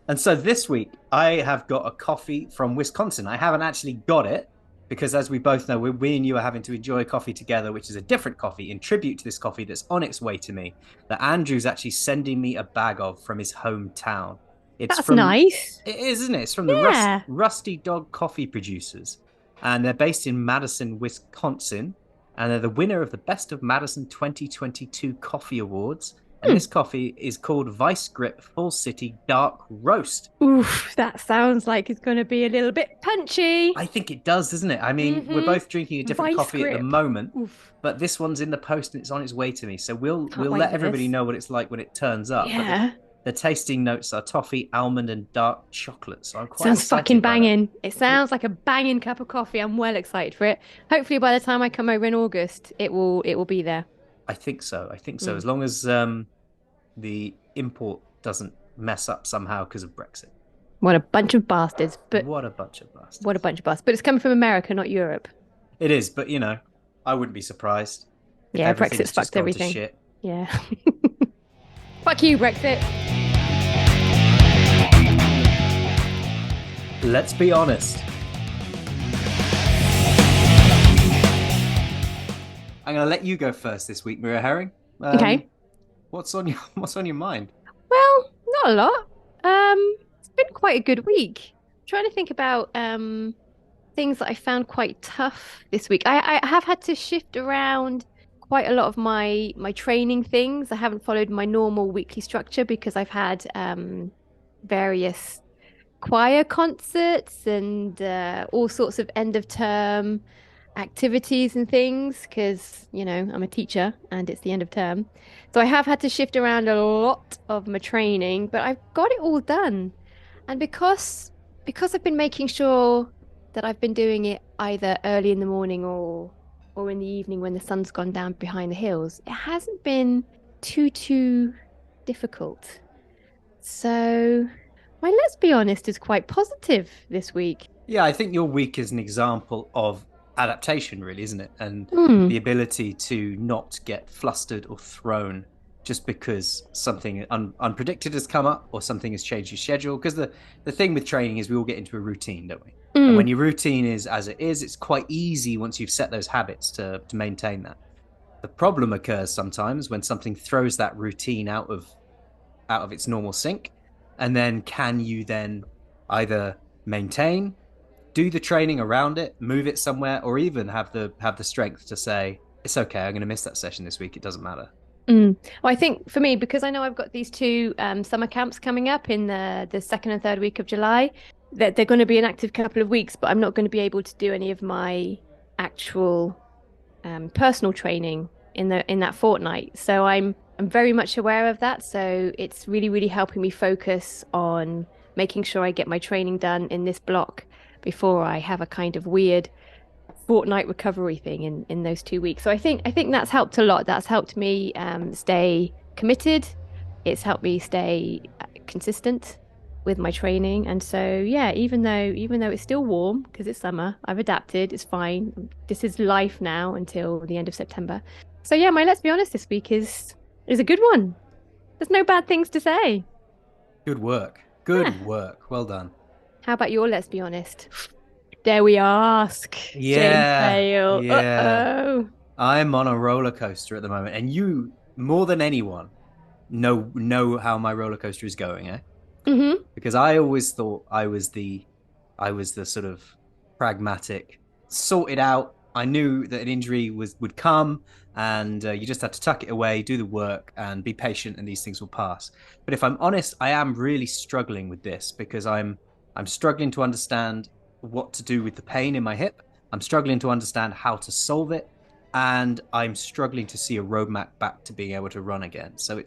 Speaker 1: And so this week, I have got a coffee from Wisconsin. I haven't actually got it because, as we both know, we and you are having to enjoy coffee together, which is a different coffee in tribute to this coffee that's on its way to me, that Andrew's actually sending me a bag of from his hometown.
Speaker 3: That's nice.
Speaker 1: It is, isn't it? It's from the Rusty Dog Coffee Producers. And they're based in Madison, Wisconsin. And they're the winner of the Best of Madison 2022 Coffee Awards. And this coffee is called Vice Grip Full City Dark Roast.
Speaker 3: Oof, that sounds like it's going to be a little bit punchy.
Speaker 1: I think it does, doesn't it? I mean, we're both drinking a different coffee at the moment, but this one's in the post and it's on its way to me. So we'll let everybody know what it's like when it turns up.
Speaker 3: Yeah.
Speaker 1: The tasting notes are toffee, almond, and dark chocolate. So I'm quite
Speaker 3: Sounds fucking banging. It sounds like a banging cup of coffee. I'm well excited for it. Hopefully, by the time I come over in August, it will be there.
Speaker 1: I think so. As long as the import doesn't mess up somehow because of Brexit.
Speaker 3: What a bunch of bastards! But
Speaker 1: what a bunch of bastards!
Speaker 3: But it's coming from America, not Europe.
Speaker 1: It is, but I wouldn't be surprised.
Speaker 3: Yeah, Brexit's fucked everything.
Speaker 1: Shit.
Speaker 3: Yeah. Fuck you, Brexit.
Speaker 1: Let's be honest. I'm going to let you go first this week, Maria Herring.
Speaker 3: Okay.
Speaker 1: What's on your mind?
Speaker 3: Well, not a lot. It's been quite a good week. I'm trying to think about things that I found quite tough this week. I have had to shift around quite a lot of my training things. I haven't followed my normal weekly structure because I've had various choir concerts and all sorts of end of term activities and things because I'm a teacher and it's the end of term, so I have had to shift around a lot of my training, but I've got it all done. And because I've been making sure that I've been doing it either early in the morning or in the evening when the sun's gone down behind the hills, it hasn't been too difficult. So my let's be honest is quite positive this week.
Speaker 1: Yeah, I think your week is an example of adaptation, really, isn't it? And the ability to not get flustered or thrown just because something unpredicted has come up or something has changed your schedule. Because the thing with training is we all get into a routine, don't we? And when your routine is as it is, it's quite easy once you've set those habits to maintain that. The problem occurs sometimes when something throws that routine out of its normal sync. And then can you then either maintain, do the training around it, move it somewhere, or even have the strength to say, it's okay, I'm going to miss that session this week, it doesn't matter.
Speaker 3: Well, I think for me, because I know I've got these two summer camps coming up in the second and third week of July, that they're going to be an active couple of weeks, but I'm not going to be able to do any of my actual personal training in that fortnight. So I'm very much aware of that. So it's really, really helping me focus on making sure I get my training done in this block before I have a kind of weird fortnight recovery thing in those 2 weeks. So I think that's helped a lot. That's helped me stay committed. It's helped me stay consistent with my training. And so yeah, even though it's still warm because it's summer, I've adapted. It's fine. This is life now until the end of September. So yeah, my let's be honest this week is a good one. There's no bad things to say.
Speaker 1: Good work. Good work. Well done.
Speaker 3: How about your let's be honest? Dare we ask? James Dale.
Speaker 1: Yeah.
Speaker 3: Uh-oh.
Speaker 1: I'm on a roller coaster at the moment, and you, more than anyone, know how my roller coaster is going, eh?
Speaker 3: Mm-hmm.
Speaker 1: Because I always thought I was the sort of pragmatic, sorted out. I knew that an injury would come, and you just had to tuck it away, do the work, and be patient, and these things will pass. But if I'm honest, I am really struggling with this because I'm struggling to understand what to do with the pain in my hip. I'm struggling to understand how to solve it, and I'm struggling to see a roadmap back to being able to run again. So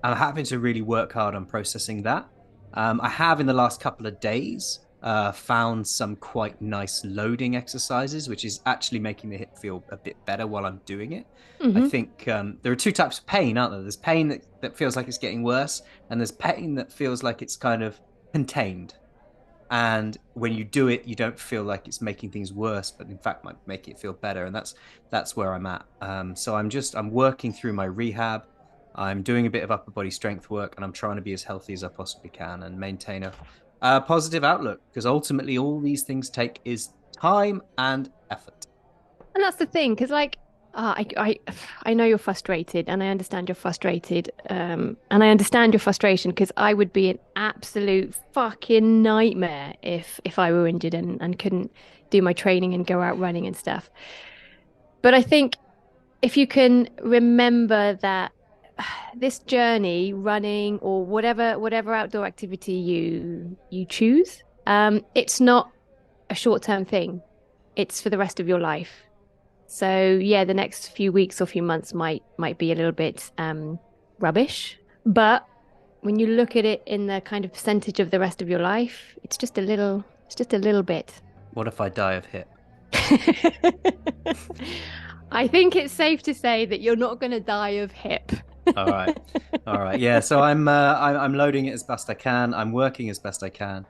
Speaker 1: I'm having to really work hard on processing that. I have in the last couple of days found some quite nice loading exercises, which is actually making the hip feel a bit better while I'm doing it. I think there are two types of pain, aren't there? There's pain that feels like it's getting worse, and there's pain that feels like it's kind of contained. And when you do it, you don't feel like it's making things worse, but in fact might make it feel better. And that's where I'm at. So I'm working through my rehab. I'm doing a bit of upper body strength work, and I'm trying to be as healthy as I possibly can and maintain a positive outlook, because ultimately all these things take is time and effort.
Speaker 3: And that's the thing, because like I know you're frustrated, and I understand you're frustrated, and I understand your frustration because I would be an absolute fucking nightmare if I were injured and couldn't do my training and go out running and stuff. But I think if you can remember that this journey, running or whatever outdoor activity you choose, it's not a short-term thing. It's for the rest of your life. So yeah, the next few weeks or few months might be a little bit rubbish, but when you look at it in the kind of percentage of the rest of your life, it's just a little bit.
Speaker 1: What if I die of hip?
Speaker 3: I think it's safe to say that you're not going to die of hip.
Speaker 1: All right. Yeah. So I'm loading it as best I can. I'm working as best I can.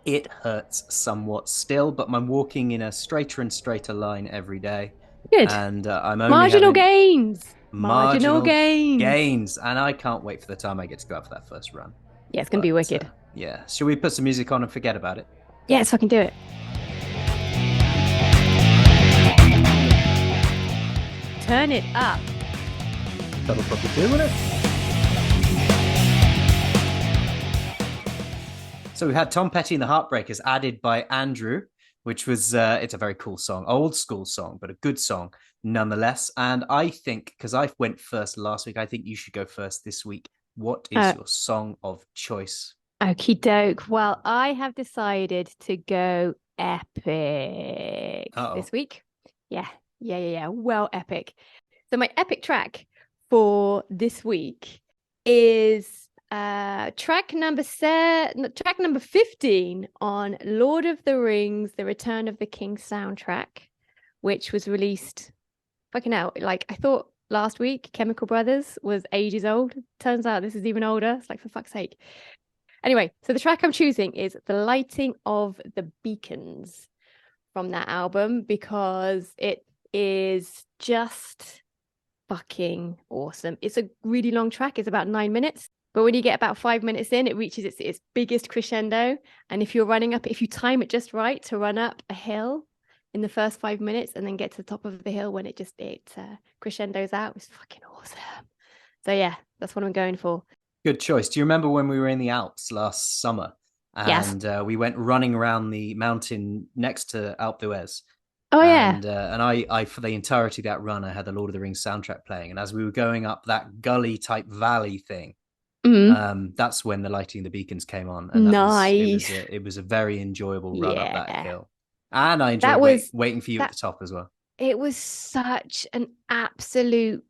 Speaker 1: It hurts somewhat still, but I'm walking in a straighter and straighter line every day.
Speaker 3: Good.
Speaker 1: And I'm only
Speaker 3: marginal
Speaker 1: having
Speaker 3: gains.
Speaker 1: marginal
Speaker 3: gains.
Speaker 1: And I can't wait for the time I get to go out for that first run.
Speaker 3: Yeah, it's going to be wicked.
Speaker 1: Yeah. Should we put some music on and forget about it?
Speaker 3: Yeah, let's fucking do it. Turn it up.
Speaker 1: That'll probably do, won't it? So we had Tom Petty and the Heartbreakers added by Andrew, which was it's a very cool song, old school song, but a good song nonetheless. And I think, because I went first last week, I think you should go first this week. What is your song of choice?
Speaker 3: Okie doke. Well, I have decided to go epic this week. Yeah. Well, epic. So my epic track for this week is track number 15 on Lord of the Rings: The Return of the King soundtrack, which was released fucking out. Like, I thought last week Chemical Brothers was ages old. Turns out this is even older. It's like, for fuck's sake. Anyway, so the track I'm choosing is The Lighting of the Beacons from that album, because it is just fucking awesome. It's a really long track. It's about 9 minutes. But when you get about 5 minutes in, it reaches its biggest crescendo. And if you time it just right to run up a hill in the first 5 minutes and then get to the top of the hill when it crescendos out, it's fucking awesome. So yeah, that's what I'm going for.
Speaker 1: Good choice. Do you remember when we were in the Alps last summer? And yes. We went running around the mountain next to Alpe d'Huez.
Speaker 3: Oh, yeah.
Speaker 1: And I, for the entirety of that run, I had the Lord of the Rings soundtrack playing. And as we were going up that gully type valley thing, that's when The Lighting of the Beacons came on. And it was a very enjoyable run up that hill. And I enjoyed waiting for you at the top as well.
Speaker 3: It was such an absolute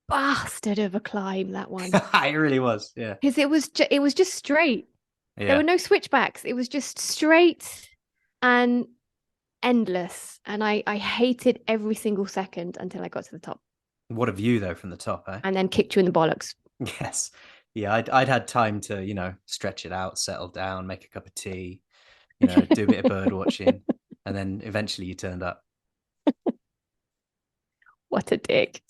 Speaker 3: bastard of a climb, that one.
Speaker 1: It really was, yeah.
Speaker 3: Because it was just straight. Yeah. There were no switchbacks. It was just straight and endless, and I hated every single second until I got to the top.
Speaker 1: What a view though from the top, eh?
Speaker 3: And then kicked you in the bollocks.
Speaker 1: Yes. Yeah, I'd had time to, stretch it out, settle down, make a cup of tea, do a bit of bird watching, and then eventually you turned up.
Speaker 3: What a dick.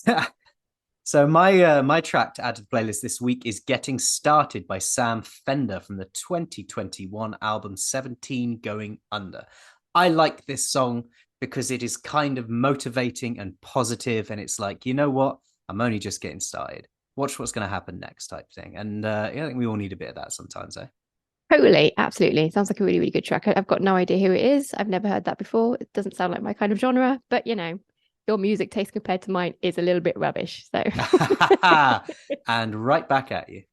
Speaker 1: So my track to add to the playlist this week is Getting Started by Sam Fender from the 2021 album 17 Going Under. I like this song because it is kind of motivating and positive, and it's like, you know what? I'm only just getting started. Watch what's going to happen next type thing. And I think we all need a bit of that sometimes, eh?
Speaker 3: Totally, absolutely. Sounds like a really, really good track. I've got no idea who it is. I've never heard that before. It doesn't sound like my kind of genre, but your music taste compared to mine is a little bit rubbish. So
Speaker 1: and right back at you.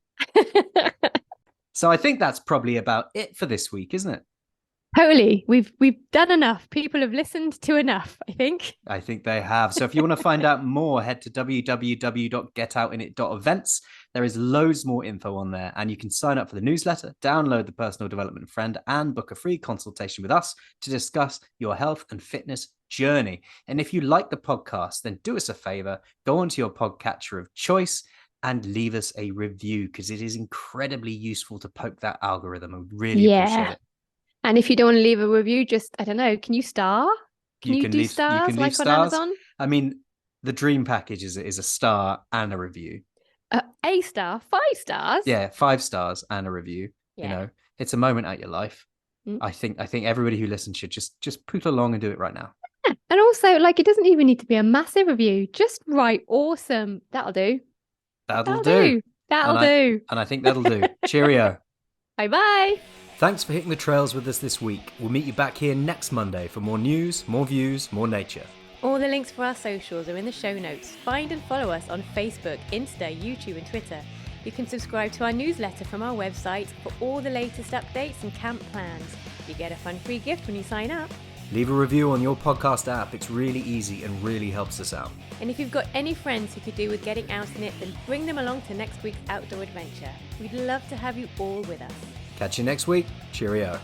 Speaker 1: So I think that's probably about it for this week, isn't it?
Speaker 3: Totally. We've done enough. People have listened to enough, I think.
Speaker 1: I think they have. So if you want to find out more, head to www.getoutinit.events. There is loads more info on there, and you can sign up for the newsletter, download the personal development friend, and book a free consultation with us to discuss your health and fitness journey. And if you like the podcast, then do us a favor, go onto your podcatcher of choice and leave us a review, because it is incredibly useful to poke that algorithm. I really appreciate it.
Speaker 3: And if you don't want to leave a review, just, I don't know, can you star? Can you do stars?
Speaker 1: You can leave
Speaker 3: like
Speaker 1: stars.
Speaker 3: On Amazon?
Speaker 1: I mean, the dream package is a star and a review.
Speaker 3: A star, 5 stars.
Speaker 1: Yeah, 5 stars and a review. Yeah. It's a moment out your life. I think everybody who listens should just put along and do it right now.
Speaker 3: Yeah. And also, it doesn't even need to be a massive review. Just write awesome. That'll do.
Speaker 1: That'll do. And I think that'll do. Cheerio.
Speaker 3: Bye-bye.
Speaker 1: Thanks for hitting the trails with us this week. We'll meet you back here next Monday for more news, more views, more nature.
Speaker 2: All the links for our socials are in the show notes. Find and follow us on Facebook, Insta, YouTube and Twitter. You can subscribe to our newsletter from our website for all the latest updates and camp plans. You get a fun free gift when you sign up.
Speaker 1: Leave a review on your podcast app. It's really easy and really helps us out.
Speaker 2: And if you've got any friends who could do with getting out in it, then bring them along to next week's outdoor adventure. We'd love to have you all with us.
Speaker 1: Catch you next week. Cheerio.